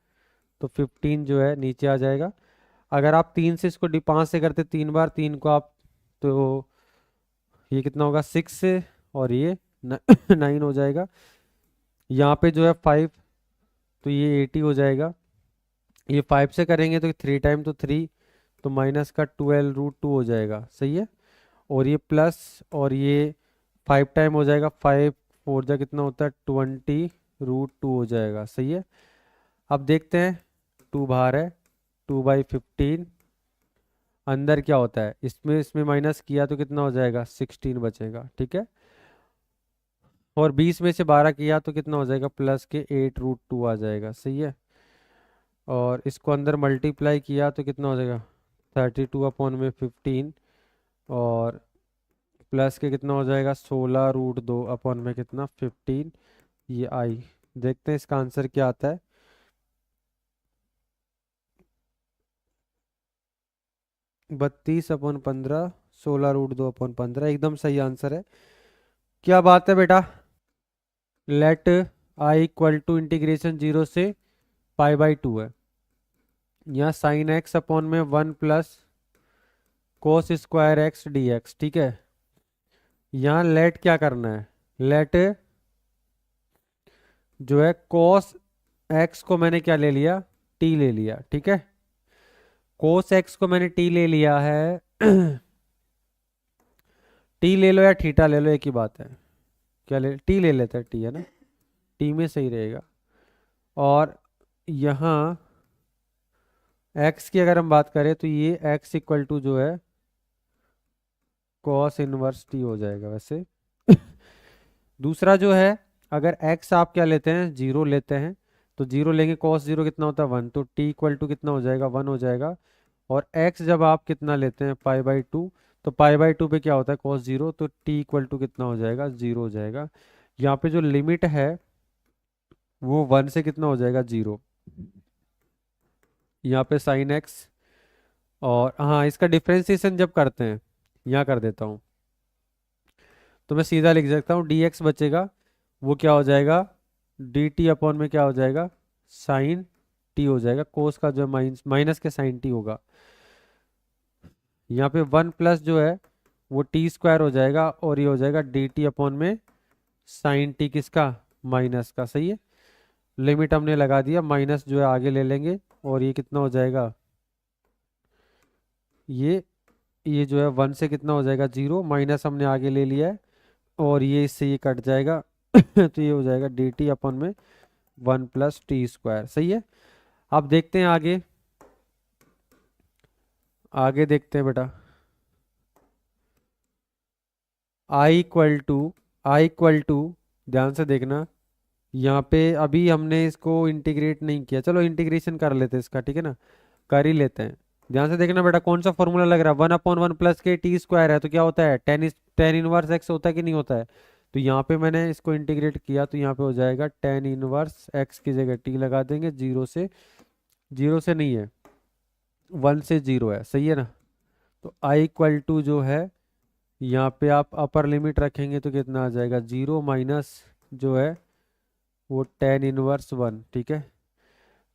तो 15 जो है नीचे आ जाएगा। अगर आप 3 से इसको 5 से करते 3 बार, 3 को आप, तो ये कितना होगा 6 से, और ये 9 हो जाएगा। यहाँ पे जो है 5, तो ये 80 हो जाएगा। ये 5 से करेंगे तो 3 टाइम तो 3, तो माइनस का 12√2 हो जाएगा। सही है। और ये प्लस, और ये 5 टाइम हो जाएगा, 5 4 जा कितना होता है, 20√2 हो जाएगा। सही है। अब देखते हैं, 2 बाहर है, 2/15 अंदर क्या होता है, इसमें इसमें माइनस किया तो कितना हो जाएगा, 16 बचेगा। ठीक है। और 20 में से 12 किया तो कितना हो जाएगा, प्लस के 8√2 आ जाएगा। सही है। और इसको अंदर मल्टीप्लाई किया तो कितना हो जाएगा, 32/15, और प्लस के कितना हो जाएगा, 16√2 अपॉन में कितना, 15। ये आई। देखते हैं इसका आंसर क्या आता है। 32/15, 16√2/15 एकदम सही आंसर है। क्या बात है बेटा। Let I equal to integration 0 से π/2 है। यहाँ साइन एक्स अपॉन में 1 plus cos square x dx। ठीक है। यहाँ लेट क्या करना है, लेट जो है कोस एक्स को मैंने क्या ले लिया, टी ले लिया। ठीक है, कोस एक्स को मैंने टी ले लिया है। टी ले लो या थीटा ले लो, एक ही बात है। क्या ले, टी ले लेते हैं, टी है ना, टी में सही रहेगा। और यहाँ एक्स की अगर हम बात करें तो ये एक्स इक्वल टू जो है कॉस इनवर्स टी हो जाएगा वैसे। दूसरा जो है, अगर एक्स आप क्या लेते हैं, जीरो लेते हैं, तो जीरो लेंगे, कॉस जीरो कितना होता है 1, तो टी इक्वल टू कितना हो जाएगा, 1 हो जाएगा। और एक्स जब आप कितना लेते हैं π/2, तो π/2 पे क्या होता है कॉस जीरो, तो टी इक्वल टू कितना हो जाएगा, 0 हो जाएगा। यहाँ पे जो लिमिट है वो 1 से कितना हो जाएगा, 0। यहाँ पे साइन एक्स, और हाँ इसका डिफ्रेंसिएशन जब करते हैं, यहाँ कर देता हूँ। तो मैं सीधा लिख सकता हूँ डी एक्स बचेगा, वो क्या हो जाएगा, डी टी अपॉन में क्या हो जाएगा, साइन टी हो जाएगा, कोस का जो माइनस माइनस के साइन टी होगा। यहाँ पे वन प्लस जो है वो टी स्क्वायर हो जाएगा, और ये हो जाएगा डी टी अपॉन में साइन टी किसका, माइनस का। सही है, लिमिट हमने लगा दिया, माइनस जो है आगे ले लेंगे, और ये कितना हो जाएगा, ये जो है वन से कितना हो जाएगा, जीरो, माइनस हमने आगे ले लिया है, और ये इससे ये कट जाएगा तो ये हो जाएगा डी टी अपन में वन प्लस टी स्क्वायर। सही है, अब देखते हैं आगे, आगे देखते हैं बेटा। आई इक्वल टू ध्यान से देखना, यहाँ पे अभी हमने इसको इंटीग्रेट नहीं किया, चलो इंटीग्रेशन कर लेते हैं इसका, ठीक है ना, कर ही लेते हैं। ध्यान से देखना बेटा, कौन सा फॉर्मूला लग रहा है, वन अपॉन वन प्लस के टी स्क्वायर है, तो क्या होता है, टेन इनवर्स एक्स होता है कि नहीं होता है। तो यहाँ पे मैंने इसको इंटीग्रेट किया, तो यहाँ पे हो जाएगा टेन इनवर्स एक्स की जगह टी लगा देंगे, जीरो से नहीं है, वन से जीरो है। सही है ना, तो आई इक्वल टू जो है, यहाँ पे आप अपर लिमिट रखेंगे तो कितना आ जाएगा, जीरो माइनस जो है वो टेन इनवर्स वन। ठीक है,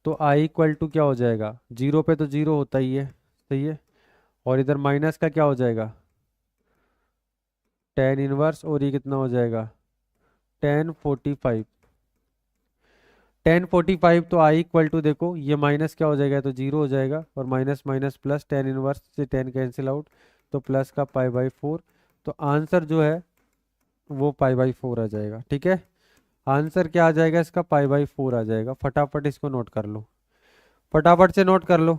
तो आई इक्वल टू क्या हो जाएगा, जीरो पे तो जीरो होता ही है। सही है, और इधर माइनस का क्या हो जाएगा, टेन इनवर्स, और ये कितना हो जाएगा, ten forty five. Ten forty five, तो आई इक्वल टू देखो, ये माइनस क्या हो जाएगा, तो जीरो हो जाएगा, और minus minus plus, tan inverse से टेन कैंसिल आउट, तो प्लस का पाई बाई फोर। तो आंसर जो है वो पाई बाई फोर आ जाएगा। ठीक है, आंसर क्या आ जाएगा इसका, पाई बाई फोर आ जाएगा। फटाफट इसको नोट कर लो, फटाफट से नोट कर लो।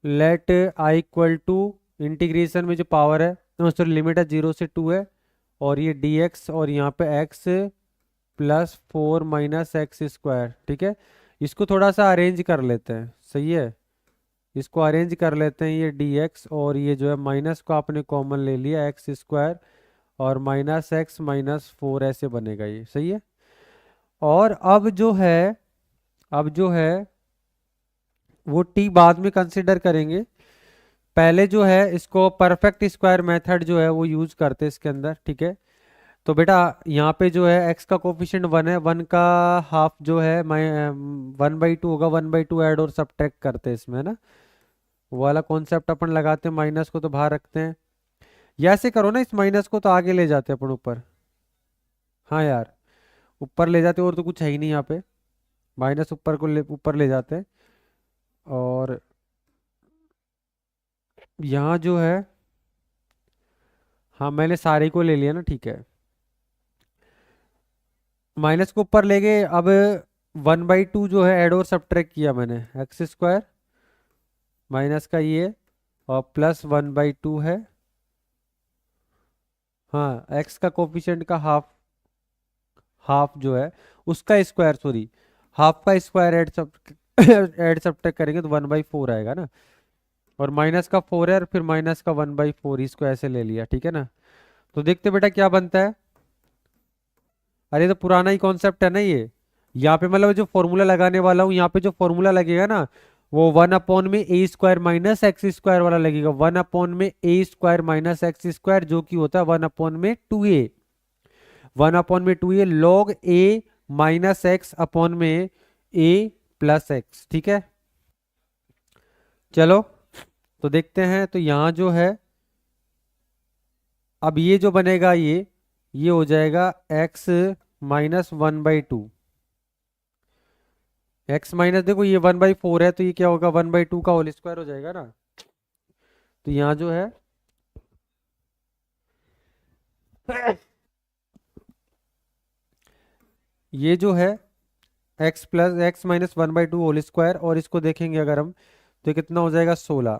Let I equal to, integration में जो पावर है, सॉरी लिमिट है, जीरो से टू है, और ये डी एक्स, और यहाँ पे X plus four minus x square. ठीक है, इसको थोड़ा सा अरेंज कर लेते हैं। सही है, इसको अरेंज कर लेते हैं, ये डी एक्स, और ये जो है माइनस को आपने कॉमन ले लिया, एक्स स्क्वायर और माइनस एक्स माइनस फोर, ऐसे बनेगा ये। सही है, और अब जो है वो टी बाद में कंसिडर करेंगे, पहले जो है इसको परफेक्ट स्क्वायर मेथड जो है वो यूज करते हैं इसके अंदर। ठीक है, तो बेटा यहाँ पे जो है x का कोफिशिएंट वन है, वन का हाफ जो है वन बाई टू होगा, वन बाई टू ऐड और सब्ट्रैक्ट करते हैं इसमें, है ना, वो वाला कॉन्सेप्ट अपन लगाते हैं, माइनस को तो बाहर रखते हैं, या ऐसे करो ना, इस माइनस को तो आगे ले जाते हैं अपन ऊपर। हाँ यार, ऊपर ले जाते हैं, और तो कुछ है ही नहीं यहाँ पे, माइनस ऊपर ले जाते हैं, और यहाँ जो है, हाँ मैंने सारे को ले लिया ना। ठीक है, माइनस को ऊपर ले गए, अब वन बाई टू जो है ऐड और सब्ट्रैक्ट किया मैंने, एक्स स्क्वायर माइनस का ये, और प्लस वन बाई टू है, हाँ एक्स का कोफिशिएंट का हाफ, हाफ जो है उसका स्क्वायर, सॉरी हाफ का स्क्वायर ऐड सब ऐड सब्ट्रैक्ट करेंगे तो वन बाई फोर आएगा ना, और माइनस का फोर है, और फिर माइनस का वन बाई फोर, इसको ऐसे ले लिया। ठीक है ना, तो देखते बेटा क्या बनता है। अरे तो पुराना ही कॉन्सेप्ट है ना ये, यहाँ पे मतलब जो फॉर्मूला लगाने वाला हूँ, यहाँ पे जो फॉर्मूला लगेगा ना, वो वन अपॉन में ए स्क्वायर माइनस एक्स स्क्वायर वाला लगेगा, वन अपॉन में ए स्क्वायर माइनस एक्स स्क्वायर, जो कि होता है वन अपॉन में टू ए, वन अपॉन में two a log a minus x upon में ए प्लस एक्स। ठीक है, चलो तो देखते हैं, तो यहाँ जो है अब ये जो बनेगा, ये हो जाएगा x minus one by to, x minus देखो ये वन बाई फोर है, तो ये क्या होगा, वन बाई टू का होल स्क्वायर हो जाएगा ना। तो यहाँ जो है ये जो है x plus x minus one by two whole square, और इसको देखेंगे अगर हम, तो कितना हो जाएगा, 16,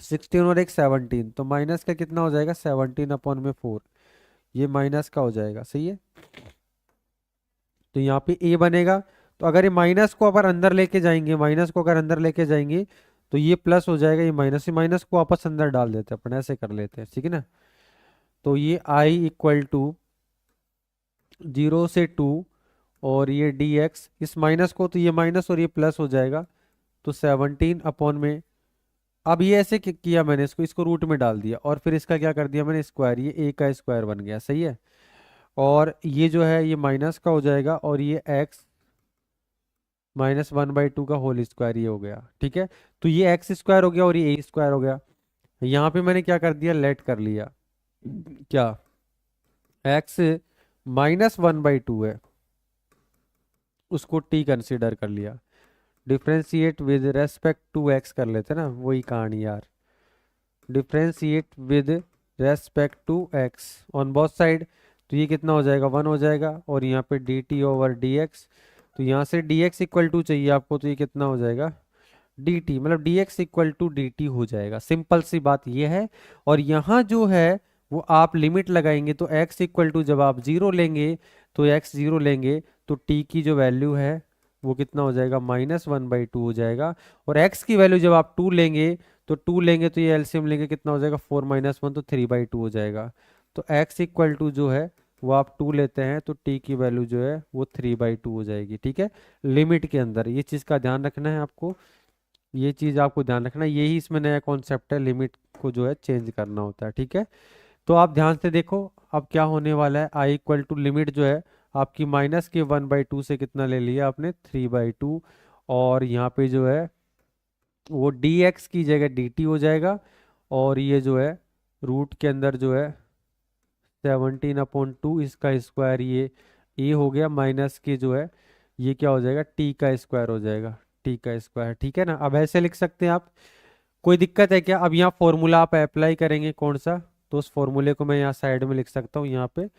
16 और एक 17, तो माइनस का कितना हो जाएगा, 17 अपॉन में 4, ये माइनस का हो जाएगा। सही है, तो यहाँ पे ए बनेगा, तो अगर ये माइनस को अगर अंदर लेके जाएंगे, माइनस को अगर अंदर लेके जाएंगे तो ये प्लस हो जाएगा, ये माइनस को वापस अंदर डाल देते हैं अपन, ऐसे कर लेते हैं। ठीक है ना, तो ये आई इक्वल टू जीरो से टू, और ये डी एक्स, इस माइनस को तो ये माइनस और ये प्लस हो जाएगा, तो 17 अपॉन में अब ये ऐसे किया मैंने, इसको रूट में डाल दिया और फिर इसका क्या कर दिया मैंने, स्क्वायर, ये ए का स्क्वायर बन गया, सही है। और ये जो है ये माइनस का हो जाएगा और ये एक्स -1/2 का होल स्क्वायर ये हो गया, ठीक है। तो ये एक्स स्क्वायर हो गया और ये ए स्क्वायर हो गया। यहाँ पे मैंने क्या कर दिया, लेट कर लिया, क्या, एक्स -1/2 है, उसको टी कंसीडर कर लिया। Differentiate with respect to x कर लेते ना, वही कहानी यार। Differentiate with respect to x on both side, तो ये कितना हो जाएगा, 1 हो जाएगा। और यहाँ पे D t over d x, तो यहाँ से डी एक्स इक्वल टू चाहिए आपको, तो ये कितना हो जाएगा, डी टी, मतलब d x equal to d t हो जाएगा। सिंपल सी बात ये है। और यहाँ जो है वो आप लिमिट लगाएंगे, तो x इक्वल टू जब आप जीरो लेंगे, तो x जीरो लेंगे, तो t की जो वैल्यू है वो कितना हो जाएगा, -1/2 हो जाएगा। और x की वैल्यू जब आप 2 लेंगे, तो 2 लेंगे तो ये एलसीएम लेंगे, कितना हो जाएगा, 4 - 1, तो 3/2 हो जाएगा। तो x इक्वल टू जो है वो आप 2 लेते हैं, तो t की वैल्यू जो है वो 3/2 हो जाएगी, ठीक है। लिमिट के अंदर ये चीज़ का ध्यान रखना है आपको, ये चीज़ आपको ध्यान रखना है, यही इसमें नया कॉन्सेप्ट है, लिमिट को जो है चेंज करना होता है, ठीक है। तो आप ध्यान से देखो अब क्या होने वाला है, आई इक्वल टू लिमिट जो है आपकी माइनस के 1/2 से कितना ले लिया आपने, 3/2। और यहाँ पे जो है वो डी एक्स की जगह डी टी हो जाएगा। और ये जो है रूट के अंदर जो है 17/2 इसका स्क्वायर, ये ए हो गया, माइनस के जो है ये क्या हो जाएगा, टी का स्क्वायर हो जाएगा, टी का स्क्वायर, ठीक है ना। अब ऐसे लिख सकते हैं आप, कोई दिक्कत है क्या। अब यहाँ फॉर्मूला आप अप्लाई करेंगे कौन सा, तो उस फॉर्मूले को मैं यहाँ साइड में लिख सकता हूँ। यहाँ पे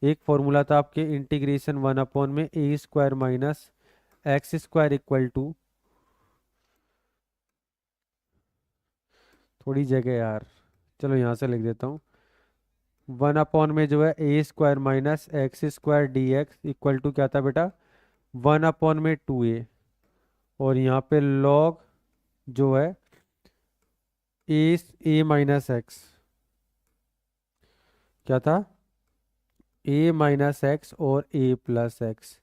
एक फॉर्मूला था आपके, इंटीग्रेशन 1 में ए square minus x square equal to, थोड़ी जगह यार, चलो यहाँ से लिख देता हूँ। 1 में जो है A square minus x square D x equal to क्या था बेटा, 1 में 2a। और यहाँ पे लॉग जो है ए माइनस एक्स, क्या था, a - x और a+x।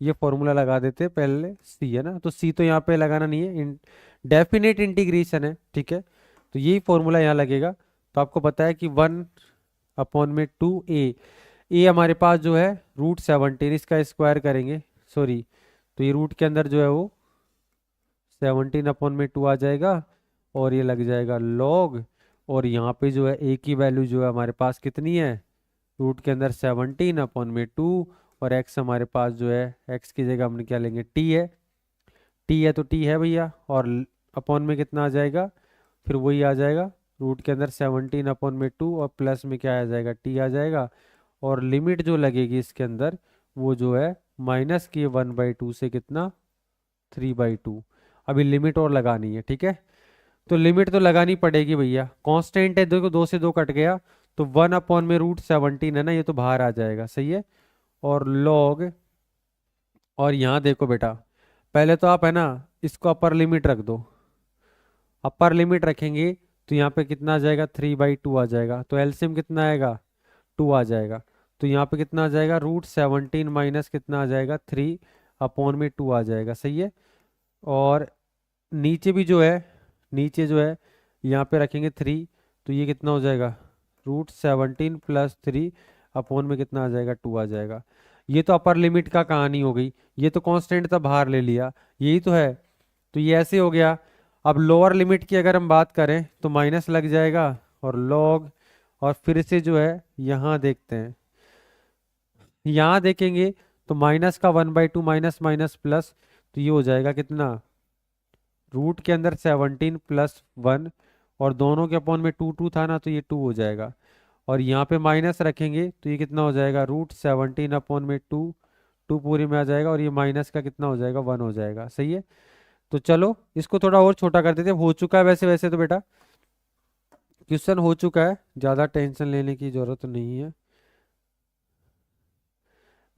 ये फॉर्मूला लगा देते हैं पहले, सी है ना, तो सी तो यहाँ पे लगाना नहीं है, डेफिनेट इंटीग्रेशन है, ठीक है। तो यही फॉर्मूला यहाँ लगेगा। तो आपको पता है कि 1/2a, ए हमारे पास जो है √17, इसका स्क्वायर करेंगे, सॉरी, तो ये रूट के अंदर जो है वो 17/2 आ जाएगा। और ये लग जाएगा लॉग, और यहाँ पे जो है ए की वैल्यू जो है हमारे पास कितनी है, रूट के अंदर 17/2। और एक्स हमारे पास जो है, एक्स की जगह हम क्या लेंगे, टी है, टी है तो टी है भैया। और अपॉन में कितना आ जाएगा, फिर वही आ जाएगा, रूट के अंदर 17/2 और प्लस में क्या आ जाएगा, टी आ जाएगा। और लिमिट जो लगेगी इसके अंदर वो जो है माइनस की 1/2 से कितना, 3/2। अभी लिमिट और लगानी है, ठीक है। तो लिमिट तो लगानी पड़ेगी भैया, कांस्टेंट है, देखो 2 से 2 कट गया, तो 1/√17 है ना, ये तो बाहर आ जाएगा, सही है। और लॉग, और यहाँ देखो बेटा, पहले तो आप है ना इसको अपर लिमिट रख दो, अपर लिमिट रखेंगे तो यहाँ पे कितना आ जाएगा, 3/2 आ जाएगा। तो एलसीएम कितना आएगा, 2 आ जाएगा। तो यहाँ पे कितना आ जाएगा, √17 माइनस कितना आ जाएगा, 3/2 आ जाएगा, सही है। और नीचे भी जो है, नीचे जो है यहाँ पे रखेंगे 3, तो ये कितना हो जाएगा, √17 + 3 में कितना आ जाएगा, 2 आ जाएगा। ये तो अपर लिमिट का कहानी हो गई, ये तो कांस्टेंट था बाहर ले लिया, यही तो है। तो ये ऐसे हो गया। अब लोअर लिमिट की अगर हम बात करें तो माइनस लग जाएगा और लॉग, और फिर से जो है यहाँ देखते हैं, यहाँ देखेंगे तो माइनस का 1/2 माइनस माइनस प्लस, तो ये हो जाएगा कितना, रूट के अंदर 17 + 1, और दोनों के अपॉन में 2 था ना, तो ये 2 हो जाएगा। और यहाँ पे माइनस रखेंगे तो ये कितना हो जाएगा, √17/2, 2 पूरी में आ जाएगा, और ये माइनस का कितना हो जाएगा, 1 हो जाएगा, सही है। तो चलो इसको थोड़ा और छोटा कर देते हैं, हो चुका है वैसे वैसे तो बेटा, क्वेश्चन हो चुका है, ज़्यादा टेंशन लेने की ज़रूरत नहीं है।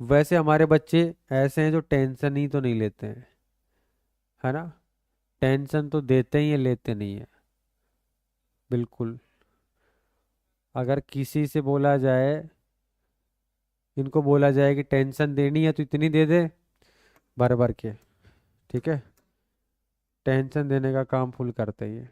वैसे हमारे बच्चे ऐसे हैं जो टेंशन ही तो नहीं लेते हैं, है ना, टेंशन तो देते ही हैं, लेते नहीं है, बिल्कुल। अगर किसी से बोला जाए, इनको बोला जाए कि टेंशन देनी है तो इतनी दे दे, भर भर के, ठीक है, टेंशन देने का काम फुल करते ही है।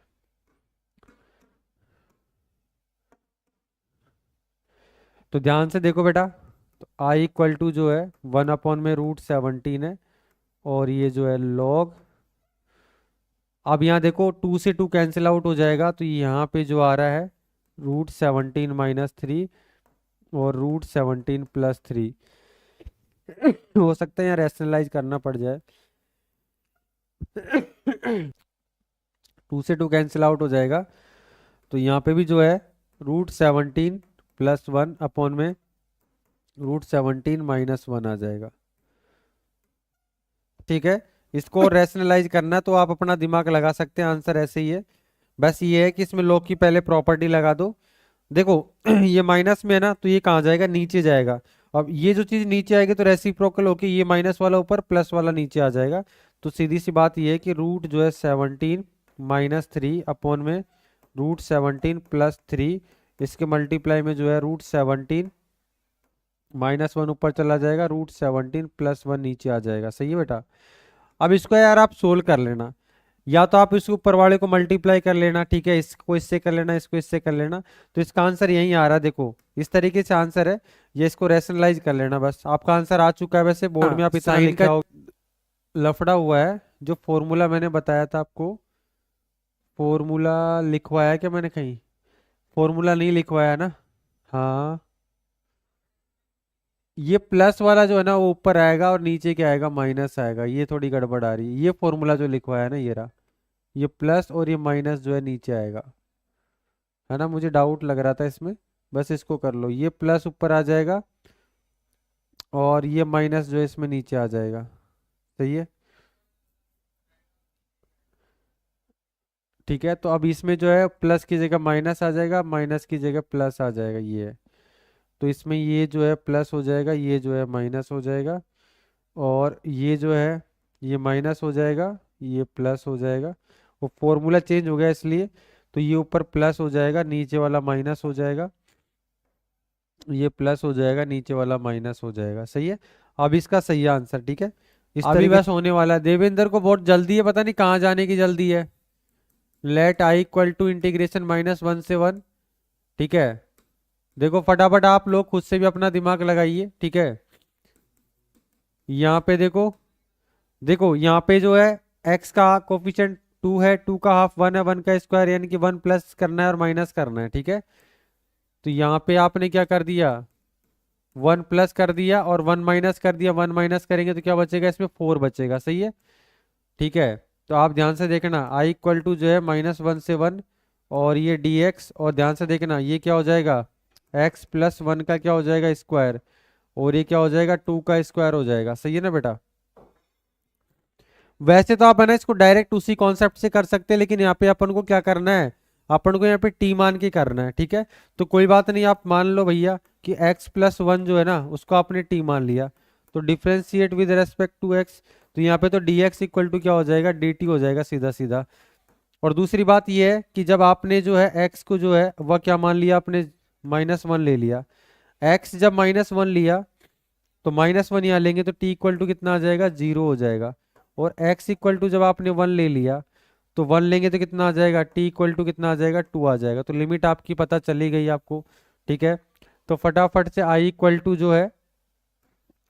तो ध्यान से देखो बेटा, तो आई इक्वल टू जो है 1/√17 है, और ये जो है लॉग, अब यहाँ देखो 2 से 2 कैंसिल आउट हो जाएगा, तो यहाँ पे जो आ रहा है √17 - 3 और √17 + 3। हो सकता है यहाँ रैशनलाइज करना पड़ जाए। 2 से 2 कैंसिल आउट हो जाएगा, तो यहाँ पे भी जो है √17 + 1 में √17 - 1 आ जाएगा। ठीक है, इसको रैशनलाइज करना तो आप अपना दिमाग लगा सकते हैं, आंसर ऐसे ही है। बस ये है कि इसमें लॉग की पहले प्रॉपर्टी लगा दो। देखो ये माइनस में है ना, तो ये कहाँ जाएगा, नीचे जाएगा। अब ये जो चीज नीचे आएगी तो रेसिप्रोकल होके ये माइनस वाला ऊपर, प्लस वाला नीचे आ जाएगा। तो सीधी सी बात ये है कि रूट जो है 17 - 3 में √17 + 3, इसके मल्टीप्लाई में जो है √17 -1 ऊपर चला जाएगा, √17 + 1 नीचे आ जाएगा। सही है बेटा। अब इसको यार आप सोल्व कर लेना, या तो आप इसके ऊपर वाले को मल्टीप्लाई कर लेना, ठीक है, इसको इससे कर लेना, इसको इससे कर लेना, तो इसका आंसर यही आ रहा है। देखो इस तरीके से आंसर है, ये इसको रैशनलाइज कर लेना, बस आपका आंसर आ चुका है। वैसे बोर्ड में आप इतना साइन लिखा का हो, लफड़ा हुआ है। जो फॉर्मूला मैंने बताया था आपको, फॉर्मूला लिखवाया क्या मैंने कहीं, फॉर्मूला नहीं लिखवाया ना। हाँ, ये प्लस वाला जो है ना वो ऊपर आएगा और नीचे क्या आएगा, माइनस आएगा, ये थोड़ी गड़बड़ आ रही है। ये फॉर्मूला जो लिखवाया है ना, ये रहा, ये प्लस और ये माइनस जो है नीचे आएगा, है ना, मुझे डाउट लग रहा था इसमें। बस इसको कर लो, ये प्लस ऊपर आ जाएगा और ये माइनस जो है इसमें नीचे आ जाएगा। सही है, ठीक है। तो अब इसमें जो है प्लस की जगह माइनस आ जाएगा, माइनस की जगह प्लस आ जाएगा, ये है। तो इसमें ये जो है प्लस हो जाएगा, ये जो है माइनस हो जाएगा, और ये जो है ये माइनस हो जाएगा, ये प्लस हो जाएगा। वो फॉर्मूला चेंज हो गया इसलिए, तो ये ऊपर प्लस हो जाएगा, नीचे वाला माइनस हो जाएगा, ये प्लस हो जाएगा, नीचे वाला माइनस हो जाएगा। सही है, अब इसका सही आंसर, ठीक है। इस अभी तरीके बस होने वाला है। देवेंद्र को बहुत जल्दी है, पता नहीं कहाँ जाने की जल्दी है। Let I equal to integration -1 से 1, ठीक है। देखो फटाफट आप लोग खुद से भी अपना दिमाग लगाइए, ठीक है। यहाँ पे देखो, देखो यहाँ पे जो है x का कोफिशिएंट 2 है, 2 का हाफ 1 है, 1 का स्क्वायर, यानी कि 1 प्लस करना है और माइनस करना है, ठीक है। तो यहाँ पे आपने क्या कर दिया, 1 प्लस कर दिया और 1 माइनस कर दिया। 1 माइनस करेंगे तो क्या बचेगा, इसमें 4 बचेगा। सही है, ठीक है। तो आप ध्यान से देखना, आई इक्वल टू जो है -1 से 1, और ये dx, और ध्यान से देखना ये क्या हो जाएगा, x + 1 का क्या हो जाएगा, स्क्वायर, और ये क्या हो जाएगा, 2 का स्क्वायर हो जाएगा। सही है ना बेटा। वैसे तो आप है ना इसको डायरेक्ट उसी कॉन्सेप्ट से कर सकते हैं, लेकिन यहाँ पे अपन को क्या करना है, अपन को यहाँ पे टी मान के करना है, ठीक है। तो कोई बात नहीं, आप मान लो भैया कि x + 1 जो है ना उसको आपने टी मान लिया, तो differentiate with respect to x, तो यहाँ पे तो dx इक्वल टू क्या हो जाएगा, dt हो जाएगा सीधा सीधा। और दूसरी बात ये है कि जब आपने जो है x को जो है वह क्या मान लिया, आपने -1 ले लिया। x जब -1 लिया तो -1 यहाँ लेंगे तो t इक्वल टू कितना आ जाएगा, 0 हो जाएगा। और x इक्वल टू जब आपने 1 ले लिया तो 1 लेंगे तो कितना आ जाएगा, t इक्वल टू कितना आ जाएगा, 2 आ जाएगा। तो लिमिट आपकी पता चली गई आपको, ठीक है। तो फटाफट से i इक्वल टू जो है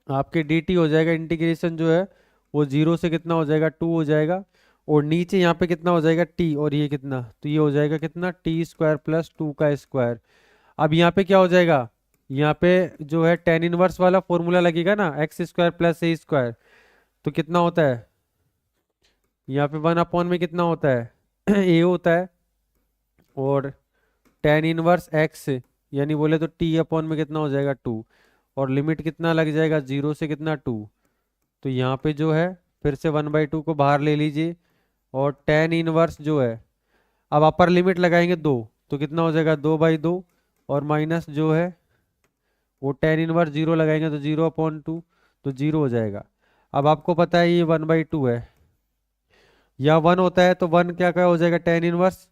आपके dt हो जाएगा, इंटीग्रेशन जो है वो 0 से कितना हो जाएगा, 2 हो जाएगा। और नीचे यहाँ पे कितना हो जाएगा, t, और ये कितना, तो ये हो जाएगा कितना, t² + 2 का स्क्वायर। अब यहाँ पे क्या हो जाएगा, यहाँ पे जो है tan इनवर्स वाला फॉर्मूला लगेगा ना, x² + a², तो कितना होता है, यहाँ पे 1 में कितना होता है a होता है, और tan इनवर्स x यानी बोले तो t में कितना हो जाएगा, 2, और लिमिट कितना लग जाएगा, 0 से कितना, 2। तो यहाँ पे जो है फिर से 1/2 को बाहर ले लीजिए, और tan इनवर्स जो है, अब अपर लिमिट लगाएंगे 2, तो कितना हो जाएगा, 2/2, और माइनस जो है वो tan इनवर्स 0 लगाएंगे तो 0/2, तो 0 हो जाएगा। अब आपको पता है ये 1/2 है, या 1 होता है तो 1 क्या क्या हो जाएगा, tan इनवर्स,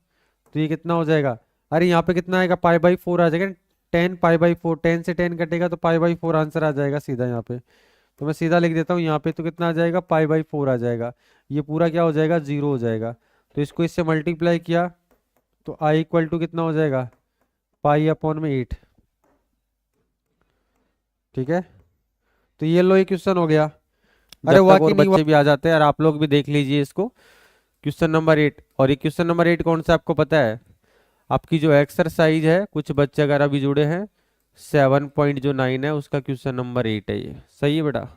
तो ये कितना हो जाएगा, अरे यहाँ पे कितना आएगा, π/4 आ जाएगा। 10 π/4, 10 से 10 कटेगा तो π/4 आंसर आ जाएगा सीधा यहाँ पे। तो मैं सीधा लिख देता हूँ यहाँ पे, तो कितना आ जाएगा, π/4 आ जाएगा। ये पूरा क्या हो जाएगा, 0 हो जाएगा। तो इसको इससे मल्टीप्लाई किया तो i इक्वल टू कितना हो जाएगा, π/8। ठीक है, तो ये लो, ये क्वेश्चन हो गया। अरे जब वाह तक कि और नहीं हुआ? बच्चे भी आ जाते हैं, और आप लोग भी देख लीजिए इसको, क्वेश्चन नंबर 8। और ये क्वेश्चन नंबर 8 कौन सा आपको पता है? आपकी जो एक्सरसाइज है, कुछ बच्चे अगर अभी जुड़े हैं, 7.9 है उसका, क्वेश्चन नंबर 8 है ये। सही है बेटा।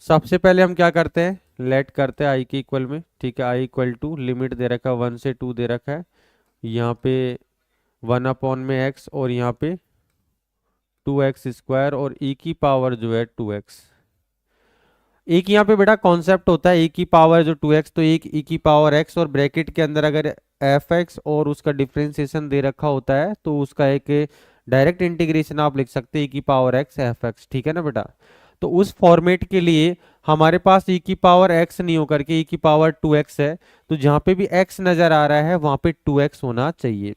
सबसे पहले हम क्या करते हैं, लेट करते हैं आई के इक्वल में। ठीक है, आई इक्वल टू, लिमिट दे रखा है 1 से 2 दे रखा है, यहाँ पे 1 अपॉन में एक्स, और यहाँ पे 2x² और e की पावर जो है 2x। एक यहाँ पे बेटा कॉन्सेप्ट होता है, e की पावर जो 2x, तो एक e की पावर x, और ब्रैकेट के अंदर अगर fx और उसका डिफरेंशिएशन दे रखा होता है तो उसका एक डायरेक्ट इंटीग्रेशन आप लिख सकते हैं e की पावर x fx। ठीक है ना बेटा? तो उस फॉर्मेट के लिए हमारे पास e की पावर x नहीं होकर के e की पावर 2x है, तो जहां पे भी x नजर आ रहा है वहां पे 2x होना चाहिए।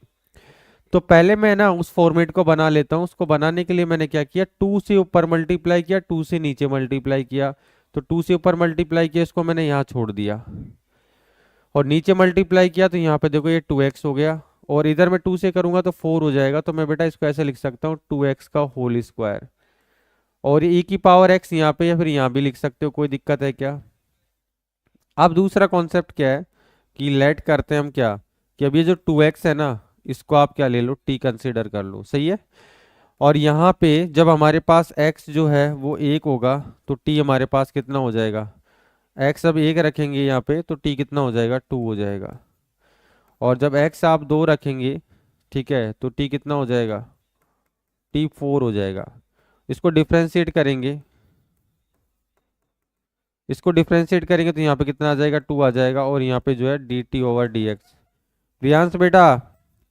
तो पहले मैं ना उस फॉर्मेट को बना लेता हूँ। उसको बनाने के लिए मैंने क्या किया, 2 से ऊपर मल्टीप्लाई किया, 2 से नीचे मल्टीप्लाई किया। तो 2 से ऊपर मल्टीप्लाई किया, इसको मैंने यहाँ छोड़ दिया, और नीचे मल्टीप्लाई किया तो यहाँ पे देखो ये 2x हो गया, और इधर मैं 2 से करूंगा तो 4 हो जाएगा। तो मैं बेटा इसको ऐसे लिख सकता हूँ 2x का होल स्क्वायर। और ये e की पावर x यहाँ पे या फिर यहाँ भी लिख सकते हो, कोई दिक्कत है क्या? अब दूसरा कॉन्सेप्ट क्या है कि लेट करते हैं हम क्या, कि अब ये जो 2x है ना, इसको आप क्या ले लो, t कंसिडर कर लो। सही है। और यहाँ पे जब हमारे पास x जो है वो 1 होगा, तो t हमारे पास कितना हो जाएगा, x अब 1 रखेंगे यहाँ पे तो t कितना हो जाएगा, 2 हो जाएगा। और जब x आप 2 रखेंगे, ठीक है, तो t कितना हो जाएगा, t 4 हो जाएगा। इसको डिफ्रेंशिएट करेंगे, इसको डिफ्रेंशिएट करेंगे तो यहाँ पे कितना आ जाएगा, 2 आ जाएगा, और यहाँ पे जो है dt/dx। प्रियांश बेटा,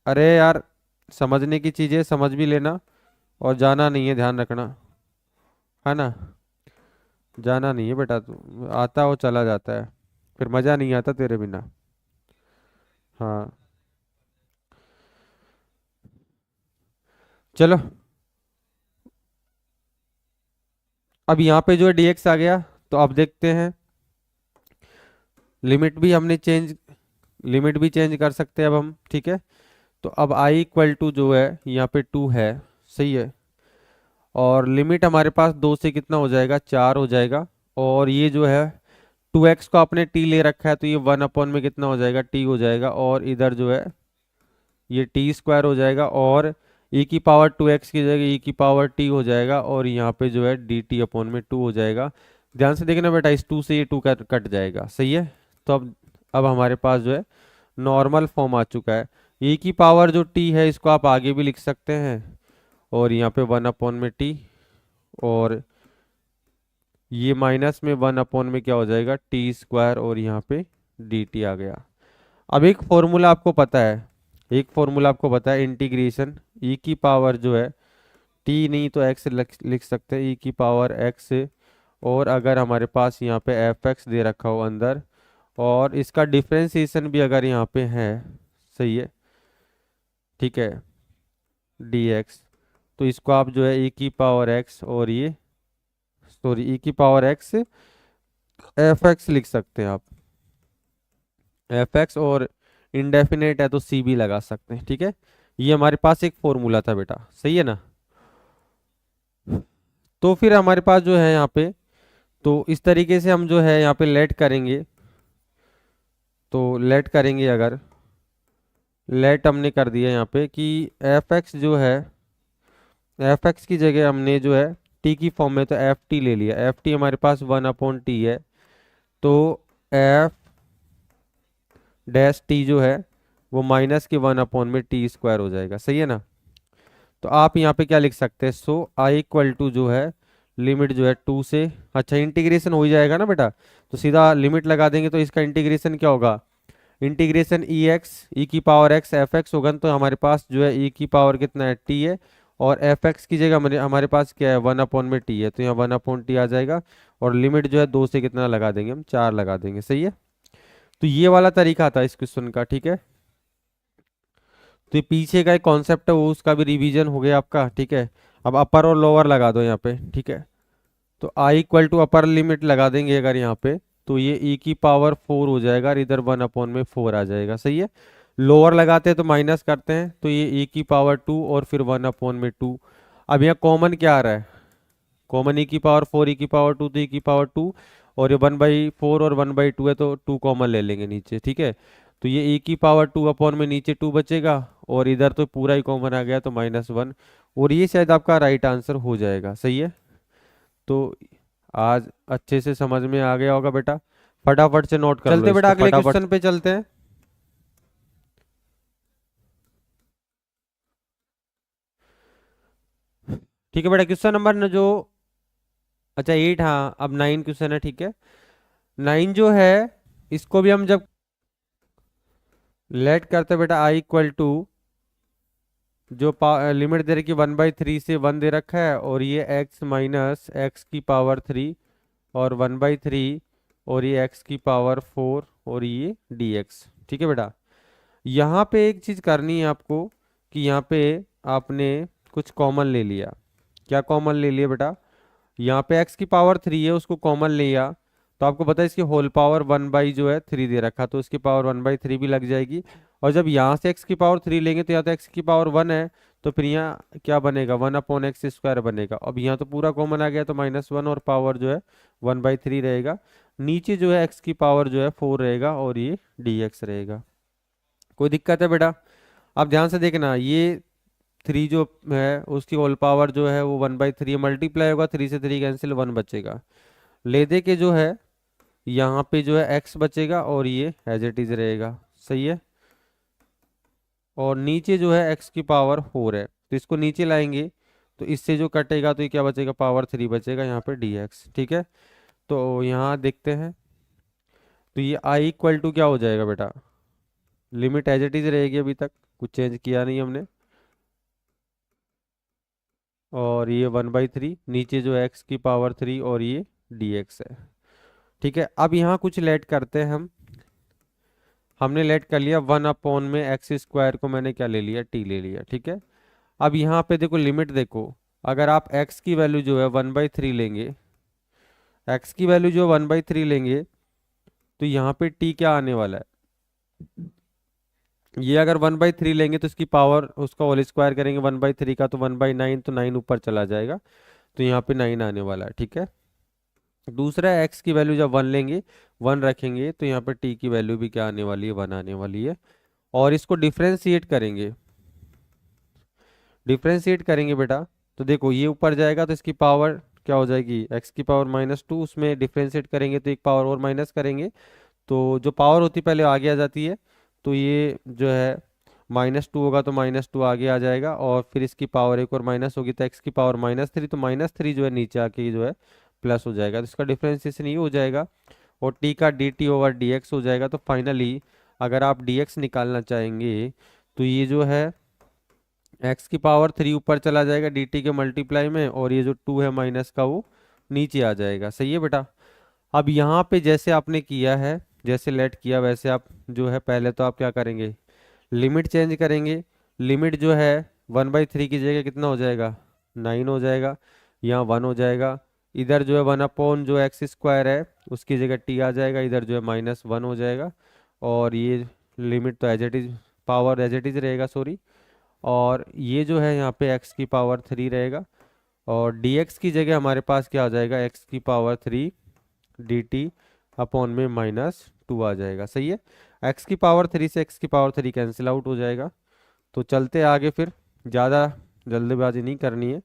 अरे यार, समझने की चीजें समझ भी लेना, और जाना नहीं है, ध्यान रखना, है ना? जाना नहीं है बेटा, तू आता हो चला जाता है, फिर मजा नहीं आता तेरे बिना। हाँ, चलो। अब यहाँ पे जो है dx आ गया, तो अब देखते हैं, लिमिट भी हमने चेंज, लिमिट भी चेंज कर सकते हैं अब हम। ठीक है, तो अब i इक्वल टू जो है यहाँ पे 2 है। सही है। और लिमिट हमारे पास 2 से कितना हो जाएगा, 4 हो जाएगा। और ये जो है 2x को आपने t ले रखा है, तो ये 1 अपॉन में कितना हो जाएगा, t हो जाएगा। और इधर जो है ये t² हो जाएगा, और e की पावर 2x की जगह e की पावर t हो जाएगा, और यहाँ पे जो है dt/2 में 2 हो जाएगा। ध्यान से देखना बेटा, इस 2 से ये 2 कट जाएगा। सही है। तो अब हमारे पास जो है नॉर्मल फॉर्म आ चुका है। e की पावर जो t है इसको आप आगे भी लिख सकते हैं, और यहाँ पे 1 अपॉन में t, और ये माइनस में 1 अपॉन में क्या हो जाएगा, t², और यहाँ पे dt आ गया। अब एक फॉर्मूला आपको पता है, एक फॉर्मूला आपको पता है, इंटीग्रेशन e की पावर जो है t नहीं तो x लिख सकते हैं, e की पावर x। और अगर हमारे पास यहाँ पे fx दे रखा हो अंदर, और इसका डिफरेंशिएशन भी अगर यहाँ पे है, सही है, ठीक है, dx, तो इसको आप जो है e की पावर x, और ये सॉरी e की पावर x fx लिख सकते हैं आप, fx, और इनडेफिनेट है तो c भी लगा सकते हैं। ठीक है, ये हमारे पास एक फॉर्मूला था बेटा। सही है ना? तो फिर हमारे पास जो है यहाँ पे, तो इस तरीके से हम जो है यहाँ पे लेट करेंगे, तो लेट करेंगे, अगर लेट हमने कर दिया यहाँ पे कि fx जो है, fx की जगह हमने जो है t की फॉर्म में तो ft ले लिया। ft हमारे पास 1/t है, तो f डैश t जो है वो माइनस के 1 अपॉन में t² हो जाएगा। सही है ना? तो आप यहाँ पे क्या लिख सकते हैं, सो i इक्वल टू जो है लिमिट जो है 2 से, अच्छा इंटीग्रेशन हो ही जाएगा ना बेटा, तो सीधा लिमिट लगा देंगे, तो इसका इंटीग्रेशन क्या होगा, इंटीग्रेशन e की पावर x fx होगा। तो हमारे पास जो है e की पावर कितना है, t है, और fx की जगह हमारे पास क्या है, 1/t है, तो यहाँ 1/t आ जाएगा। और लिमिट जो है 2 से कितना लगा देंगे, हम 4 लगा देंगे। सही है। तो ये वाला तरीका था इस क्वेश्चन का। ठीक है, तो ये पीछे का एक कॉन्सेप्ट है वो, उसका भी रिवीजन हो गया आपका। ठीक है, अब अपर और लोअर लगा दो यहाँ पे। ठीक है, तो i equal to upper limit लगा देंगे अगर यहाँ पे, तो ये e की पावर 4 हो जाएगा, और इधर 1 अपॉन में 4 आ जाएगा। सही है। लोअर लगाते हैं तो माइनस करते हैं, तो ये e की पावर 2 और फिर 1 अपॉन में 2। अब यहाँ कॉमन क्या आ रहा है, कॉमन ई की पावर 4 ई की पावर 2 तो ई की पावर 2, और ये 1/4 और 1/2 है तो 2 कॉमन ले लेंगे नीचे, ठीक है। तो ये ई की पावर 2 अपॉन में नीचे 2 बचेगा, और इधर तो पूरा ही कॉमन आ गया तो -1, और ये शायद आपका राइट आंसर हो जाएगा, सही है। तो आज अच्छे से समझ में आ गया होगा बेटा, फटाफट से नोट कर लो चलते बेटा इसको अगले फटाफट। क्वेश्चन पे चलते हैं। ठीक है बेटा, क्वेश्चन नंबर न जो, अच्छा 8, हाँ अब 9 क्वेश्चन है, ठीक है। 9 जो है, इसको भी हम जब लेट करते हैं बेटा, आई इक्वल टू, जो लिमिट दे रखी 1/3 से 1 दे रखा है, और ये x माइनस एक्स की पावर 3, और 1/3, और ये x की पावर 4, और ये dx, ठीक है बेटा। यहाँ पे एक चीज़ करनी है आपको, कि यहाँ पे आपने कुछ कॉमन ले लिया। क्या कॉमन ले लिया बेटा? यहाँ पे x की पावर 3 है, उसको कॉमन लिया, तो आपको पता है इसकी होल पावर 1/3 दे रखा, तो इसकी पावर 1/3 भी लग जाएगी। और जब यहाँ से x की पावर 3 लेंगे तो यहाँ तो x की पावर 1 है, तो फिर यहाँ क्या बनेगा, 1/x² बनेगा। अब यहाँ तो पूरा कॉमन आ गया, तो -1, और पावर जो है 1/3 रहेगा। नीचे जो है x की पावर जो है 4 रहेगा, और ये dx रहेगा। कोई दिक्कत है बेटा? अब ध्यान से देखना, ये 3 जो है उसकी होल पावर जो है वो 1/3 मल्टीप्लाई होगा, 3 से 3 कैंसिल, 1 बचेगा। ले दे के जो है यहाँ पे जो है x बचेगा, और ये एज इट इज रहेगा, सही है। और नीचे जो है x की पावर 4 है, तो इसको नीचे लाएंगे, तो इससे जो कटेगा तो ये क्या बचेगा, पावर 3 बचेगा यहाँ पे dx, ठीक है। तो यहाँ देखते हैं, तो ये i इक्वल टू क्या हो जाएगा बेटा, लिमिट एज इट इज रहेगी, अभी तक कुछ चेंज किया नहीं हमने, और ये 1/3, नीचे जो है x की पावर 3, और ये dx है, ठीक है। अब यहाँ कुछ लेट करते हैं हम, हमने लेट कर लिया 1/, में x² को मैंने क्या ले लिया, t ले लिया, ठीक है। अब यहाँ पे देखो लिमिट देखो, अगर आप x की वैल्यू जो है 1/3 लेंगे, x की वैल्यू जो 1/3 लेंगे, तो यहाँ पे t क्या आने वाला है, ये अगर 1/3 लेंगे तो इसकी पावर उसका होल स्क्वायर करेंगे 1/3 का, तो 1/9, तो 9 ऊपर चला जाएगा, तो यहाँ पे 9 आने वाला है, ठीक है। दूसरा x की वैल्यू जब 1 लेंगे, 1 रखेंगे, तो यहाँ पे t की वैल्यू भी क्या आने वाली है, 1 आने वाली है। और इसको डिफ्रेंशिएट करेंगे, डिफ्रेंशिएट करेंगे बेटा, तो देखो ये ऊपर जाएगा तो इसकी पावर क्या हो जाएगी, x की पावर -2, उसमें डिफ्रेंशिएट करेंगे तो एक पावर और माइनस करेंगे, तो जो पावर होती पहले आगे आ जाती है, तो ये जो है -2 होगा तो -2 आगे आ जाएगा, और फिर इसकी पावर एक और माइनस होगी, तो x की पावर -3, तो -3 जो है नीचे आके जो है प्लस हो जाएगा, तो इसका डिफ्रेंसिएशन ये हो जाएगा, और t का dt ओवर dx हो जाएगा। तो फाइनली अगर आप dx निकालना चाहेंगे, तो ये जो है x की पावर 3 ऊपर चला जाएगा dt के मल्टीप्लाई में, और ये जो 2 है माइनस का वो नीचे आ जाएगा, सही है बेटा। अब यहाँ पे जैसे आपने किया है, जैसे लेट किया वैसे आप जो है पहले तो आप क्या करेंगे, लिमिट चेंज करेंगे। लिमिट जो है 1/3 की जगह कितना हो जाएगा, 9 हो जाएगा, यहाँ 1 हो जाएगा। इधर जो है 1/, जो x² है उसकी जगह t आ जाएगा, इधर जो है -1 हो जाएगा, और ये लिमिट तो as it is, power as it is रहेगा, सॉरी। और ये जो है यहाँ पे x की पावर 3 रहेगा, और dx की जगह हमारे पास क्या आ जाएगा, x की पावर 3 dt अपॉन में -2 आ जाएगा, सही है। x की पावर 3 से x की पावर 3 कैंसिल आउट हो जाएगा। तो चलते आगे, फिर ज़्यादा जल्दबाजी नहीं करनी है,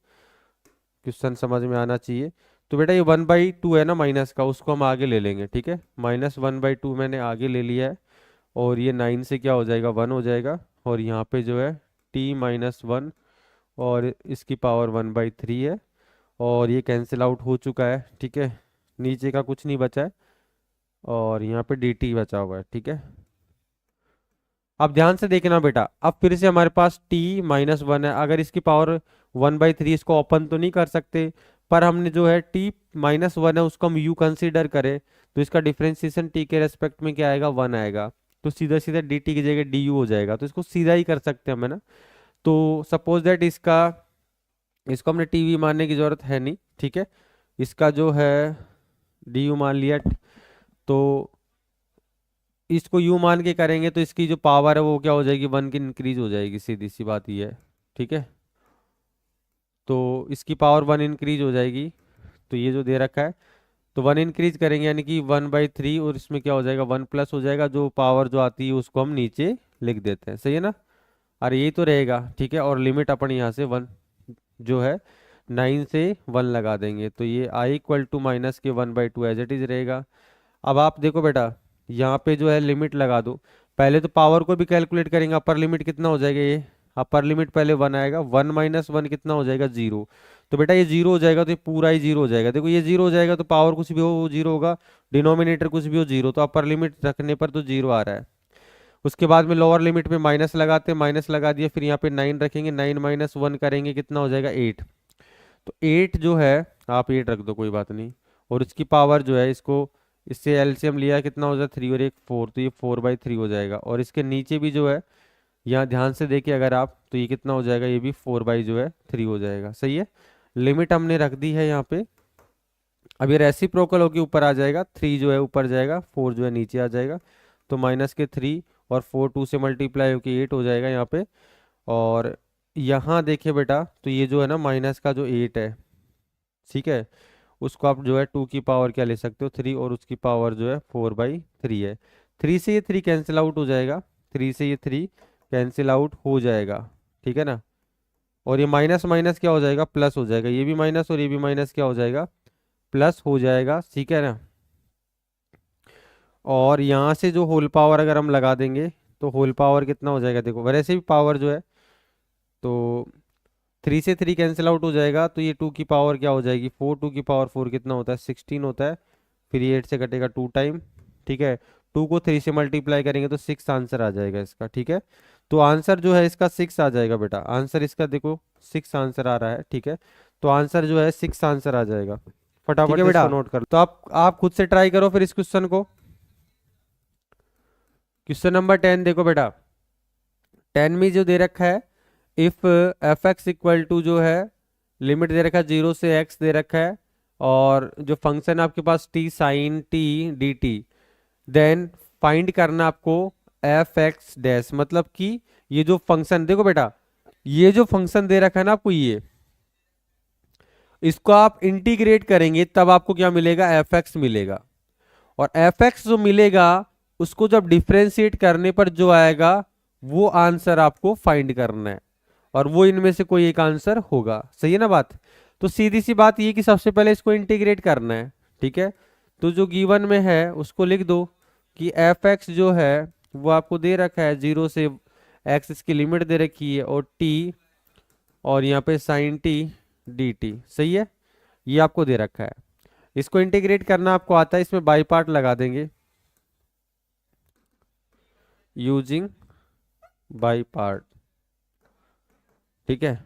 क्वेश्चन समझ में आना चाहिए। तो बेटा ये 1/2 है ना माइनस का, उसको हम आगे ले लेंगे, ठीक है। -1/2 मैंने आगे ले लिया है, और ये 9 से क्या हो जाएगा, 1 हो जाएगा, और यहाँ पे जो है t -1, और इसकी पावर 1/3 है, और ये कैंसिल आउट हो चुका है, ठीक है। नीचे का कुछ नहीं बचा है, और यहाँ पे dt बचा हुआ है, ठीक है। अब ध्यान से देखना बेटा, अब फिर से हमारे पास t -1 है, अगर इसकी पावर 1/3, इसको ओपन तो नहीं कर सकते, पर हमने जो है t -1 है उसको हम u कंसीडर करें, तो इसका डिफरेंशिएशन t के रेस्पेक्ट में क्या आएगा, 1 आएगा, तो सीधा सीधा dt की जगह du हो जाएगा, तो इसको सीधा ही कर सकते हैं हम, है ना। तो सपोज दैट इसको हमने टी मानने की जरूरत है नहीं, ठीक है। इसका जो है du मान लिया, तो इसको यू मान के करेंगे तो इसकी जो पावर है वो क्या हो जाएगी, 1 की इंक्रीज हो जाएगी, सीधी सी बात ये है, ठीक है। तो इसकी पावर 1 इंक्रीज हो जाएगी, तो ये जो दे रखा है, तो 1 इंक्रीज करेंगे यानी कि 1/3, और इसमें क्या हो जाएगा 1 प्लस हो जाएगा, जो पावर जो आती है उसको हम नीचे लिख देते हैं, सही है ना। और यही तो रहेगा, ठीक है। और लिमिट अपन यहाँ से 1 जो है 9 से 1 लगा देंगे, तो ये आई इक्वल टू माइनस के 1/2 एज इट इज रहेगा। अब आप देखो बेटा, यहाँ पे जो है लिमिट लगा दो। पहले तो पावर को भी कैलकुलेट करेंगे, अपर लिमिट कितना हो जाएगा, ये अपर लिमिट पहले 1 आएगा, 1 माइनस 1 कितना हो जाएगा 0। तो बेटा ये 0 हो जाएगा, तो ये पूरा ही 0 हो जाएगा। देखो ये 0 हो जाएगा तो पावर कुछ भी हो वो 0 होगा, डिनोमिनेटर कुछ भी हो 0, तो अपर लिमिट रखने पर तो 0 आ रहा है। उसके बाद में लोअर लिमिट में माइनस लगाते हैं, माइनस लगा दिया, फिर यहाँ पे 9 रखेंगे, 9 माइनस 1 करेंगे कितना हो जाएगा 8। तो 8 जो है, आप 8 रख दो कोई बात नहीं, और इसकी पावर जो है, इसको इससे एलसीएम लिया कितना हो जाएगा 3 और 1 4, तो ये 4/3 हो जाएगा। और इसके नीचे भी जो है, यहाँ ध्यान से देखिए अगर आप, तो ये कितना हो जाएगा, ये भी 4/3 हो जाएगा, सही है। लिमिट हमने रख दी है यहाँ पे। अब ये रेसिप्रोकल होके ऊपर आ जाएगा, 3 जो है ऊपर जाएगा, 4 जो है नीचे आ जाएगा, तो माइनस के 3 और 4 2 से मल्टीप्लाई होके 8 हो जाएगा यहाँ पे। और यहाँ देखिए बेटा, तो ये जो है ना माइनस का जो 8 है, ठीक है, उसको आप जो है 2 की पावर क्या ले सकते हो 3, और उसकी पावर जो है 4/3 है। 3 से ये 3 कैंसिल आउट हो जाएगा, 3 से ये 3 कैंसिल आउट हो जाएगा, ठीक है ना। और ये माइनस माइनस क्या हो जाएगा, प्लस हो जाएगा, ये भी माइनस और ये भी माइनस क्या हो जाएगा, प्लस हो जाएगा, ठीक है ना। और यहाँ से जो होल पावर अगर हम लगा देंगे, तो होल पावर कितना हो जाएगा, देखो वैसे भी पावर जो है, तो 3 से 3 कैंसिल आउट हो जाएगा, तो ये 2 की पावर क्या हो जाएगी 4, 2 की पावर 4 कितना होता है 16 होता है, फिर ये 8 से कटेगा 2 टाइम, ठीक है। 2 को 3 से मल्टीप्लाई करेंगे तो 6 आंसर आ जाएगा इसका, ठीक है। तो आंसर जो है इसका 6 आ जाएगा बेटा, आंसर इसका देखो 6 आंसर आ रहा है, ठीक है। तो आंसर जो है 6 आंसर आ जाएगा, ठीक फटाफट है से बेटा। इसको नोट कर लो। तो आप खुद से ट्राई करो फिर इस क्वेश्चन को। क्वेश्चन नंबर 10 देखो बेटा, 10 में जो दे रखा है, if f x equal to जो है, लिमिट दे रखा है 0 से x दे रखा है, और जो फंक्शन है आपके पास t sine t dt, then find करना आपको एफ एक्स डैश, मतलब कि ये जो फंक्शन देखो बेटा, ये जो फंक्शन दे रखा है ना आपको, ये इसको आप इंटीग्रेट करेंगे तब आपको क्या मिलेगा, एफ एक्स मिलेगा। और एफ एक्स जो मिलेगा, उसको जब डिफ्रेंशिएट करने पर जो आएगा, वो आंसर आपको फाइंड करना है, और वो इनमें से कोई एक आंसर होगा, सही है ना बात। तो सीधी सी बात ये कि सबसे पहले इसको इंटीग्रेट करना है, ठीक है। तो जो गिवन में है उसको लिख दो कि एफ एक्स जो है वो आपको दे रखा है 0 से एक्स, इसकी लिमिट दे रखी है, और टी, और यहाँ पे साइन टी डी टी, सही है, ये आपको दे रखा है। इसको इंटीग्रेट करना आपको आता है, इसमें बाई पार्ट लगा देंगे, यूजिंग बाई पार्ट, ठीक है।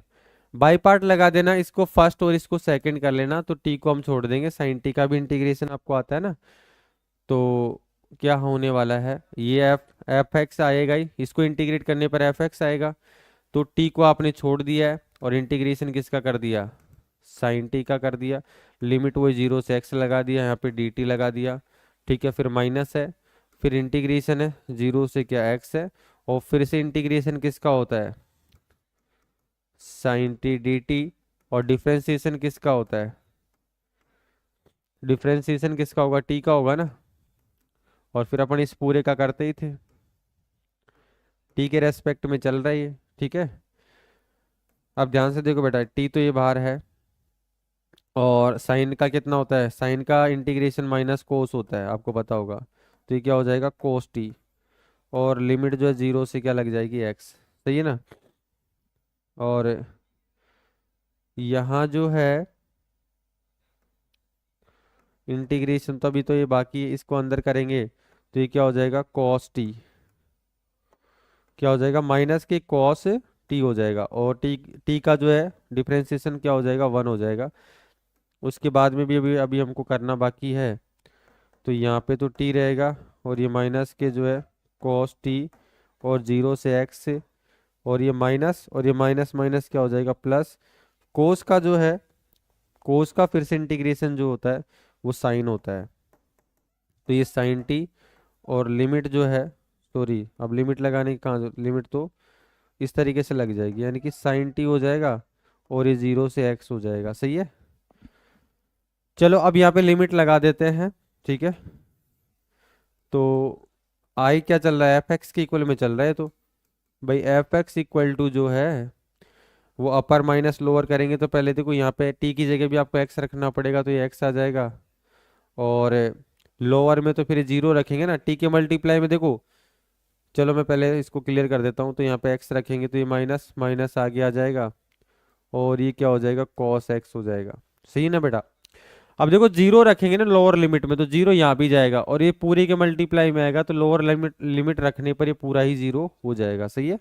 बाई पार्ट लगा देना, इसको फर्स्ट और इसको सेकंड कर लेना, तो टी को हम छोड़ देंगे, साइन टी का भी इंटीग्रेशन आपको आता है ना। तो क्या होने वाला है, ये एफ एफ एक्स आएगा ही, इसको इंटीग्रेट करने पर एफ एक्स आएगा। तो टी को आपने छोड़ दिया है, और इंटीग्रेशन किसका कर दिया, साइन टी का कर दिया। लिमिट वही 0 से एक्स लगा दिया, यहाँ पे डी टी लगा दिया, ठीक है। फिर माइनस है, फिर इंटीग्रेशन है 0 से क्या एक्स है, और फिर से इंटीग्रेशन किसका होता है, साइन टी डी टी। और डिफ्रेंसिएशन किसका होता है, डिफ्रेंसिएशन किसका होगा, टी का होगा ना। और फिर अपन इस पूरे का करते ही थे, टी के रेस्पेक्ट में चल रहा है ये, ठीक है। अब ध्यान से देखो बेटा, टी तो ये बाहर है, और साइन का कितना होता है, साइन का इंटीग्रेशन माइनस कोस होता है, आपको पता होगा। तो ये क्या हो जाएगा कोस टी, और लिमिट जो है 0 से क्या लग जाएगी एक्स, सही है ना। और यहाँ जो है इंटीग्रेशन, तो अभी तो ये बाकी है, इसको अंदर करेंगे तो ये क्या हो जाएगा कॉस टी, क्या हो जाएगा माइनस के कॉस टी हो जाएगा, और टी टी का जो है डिफरेंशिएशन क्या हो जाएगा 1 हो जाएगा। उसके बाद में भी अभी अभी हमको करना बाकी है, तो यहाँ पे तो टी रहेगा, और ये माइनस के जो है कॉस टी, और 0 से एक्स से, और ये माइनस, और ये माइनस माइनस क्या हो जाएगा प्लस, कोस का जो है, कोस का फिर से इंटीग्रेशन जो होता है वो साइन होता है, तो ये साइन टी। और लिमिट जो है, सॉरी अब लिमिट लगाने की कहाँ, लिमिट तो इस तरीके से लग जाएगी, यानी कि साइन टी हो जाएगा, और ये 0 से एक्स हो जाएगा, सही है। चलो अब यहाँ पे लिमिट लगा देते हैं, ठीक है। तो आई क्या चल रहा है, एफ एक्स के इक्वल में चल रहा है, तो भाई एफ एक्स इक्वल टू जो है वो अपर माइनस लोअर करेंगे तो पहले देखो यहाँ पे टी की जगह भी आपको एक्स रखना पड़ेगा, तो ये एक्स आ जाएगा। और लोअर में तो फिर जीरो रखेंगे ना, टी के मल्टीप्लाई में देखो। चलो मैं पहले इसको क्लियर कर देता हूँ, तो यहाँ पे एक्स रखेंगे तो ये माइनस माइनस आगे आ जाएगा, और ये क्या हो जाएगा, कॉस एक्स हो जाएगा। सही है ना बेटा। अब देखो जीरो रखेंगे ना लोअर लिमिट में, तो जीरो यहाँ भी जाएगा, और ये पूरे के मल्टीप्लाई में आएगा, तो लोअर लिमिट लिमिट रखने पर ये पूरा ही जीरो हो जाएगा। सही है,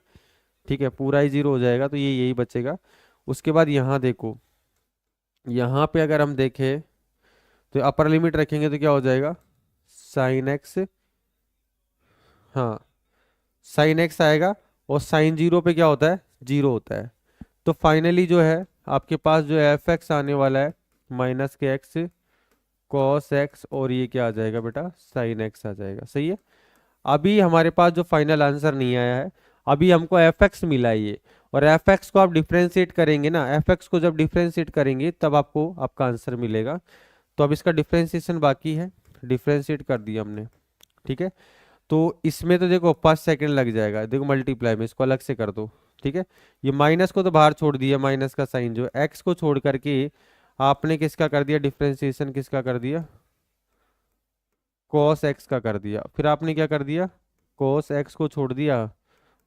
ठीक है, पूरा ही जीरो हो जाएगा, तो ये यही बचेगा। उसके बाद यहाँ देखो, यहाँ पे अगर हम देखें तो अपर लिमिट रखेंगे तो क्या हो जाएगा, साइन एक्स, हाँ साइन एक्स आएगा, और साइन जीरो पे क्या होता है, जीरो होता है। तो फाइनली जो है आपके पास जो एफ एक्स आने वाला है माइनस के एक्स कॉस एक्स, और ये क्या आ जाएगा बेटा, साइन एक्स आ जाएगा। सही है। अभी हमारे पास जो फाइनल आंसर नहीं आया है, अभी हमको एफ एक्स मिला है ये, और एफ एक्स को आप डिफ्रेंशिएट करेंगे ना, एफ एक्स को जब डिफ्रेंशिएट करेंगे तब आपको आपका आंसर मिलेगा। तो अब इसका डिफ्रेंशिएशन बाकी है, डिफ्रेंशिएट कर दिया हमने, ठीक है। तो इसमें तो देखो 5 सेकंड लग जाएगा, देखो मल्टीप्लाई में इसको अलग से कर दो, ठीक है। ये माइनस को तो बाहर छोड़ दिया, माइनस का साइन जो एक्स को छोड़ करके आपने किसका कर दिया, डिफ्रेंशिएशन किसका कर दिया, कॉस एक्स का कर दिया। फिर आपने क्या कर दिया, कॉस एक्स को छोड़ दिया,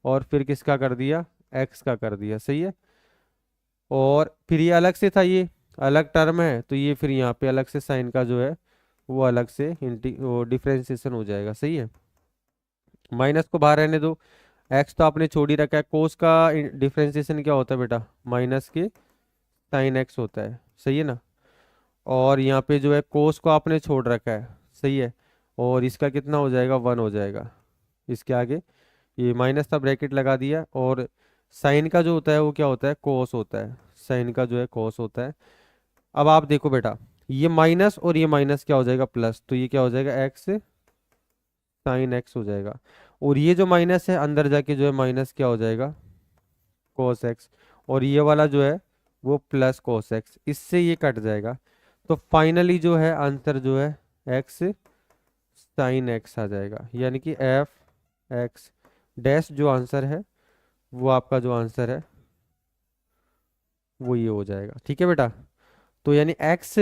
और फिर किसका कर दिया, एक्स का कर दिया। सही है। और फिर ये अलग से था, ये अलग टर्म है, तो ये फिर यहाँ पे अलग से साइन का जो है वो अलग से वो डिफ्रेंशिएशन हो जाएगा। सही है। माइनस को बाहर रहने दो, एक्स तो आपने छोड़ ही रखा है, कोस का डिफ्रेंशिएशन क्या होता है बेटा, माइनस के साइन एक्स होता है। सही है ना। और यहाँ पे जो है कोस को आपने छोड़ रखा है। सही है। और इसका कितना हो जाएगा, 1 हो जाएगा इसके आगे, ये माइनस था ब्रैकेट लगा दिया। और साइन का जो होता है वो क्या होता है, कोस होता है, साइन का जो है कोस होता है। अब आप देखो बेटा, ये माइनस और ये माइनस क्या हो जाएगा, प्लस, तो ये क्या हो जाएगा, एक्स साइन एक्स हो जाएगा। और ये जो माइनस है अंदर जाके जो है माइनस क्या हो जाएगा, कोस एक्स। और ये वाला जो है वो प्लस कोस एक्स, इससे ये कट जाएगा। तो फाइनली जो है आंसर जो है एक्स साइन एक्स आ जाएगा, यानी कि एफ एक्स डैश जो आंसर है वो आपका जो आंसर है वो ये हो जाएगा। ठीक है बेटा। तो यानी एक्स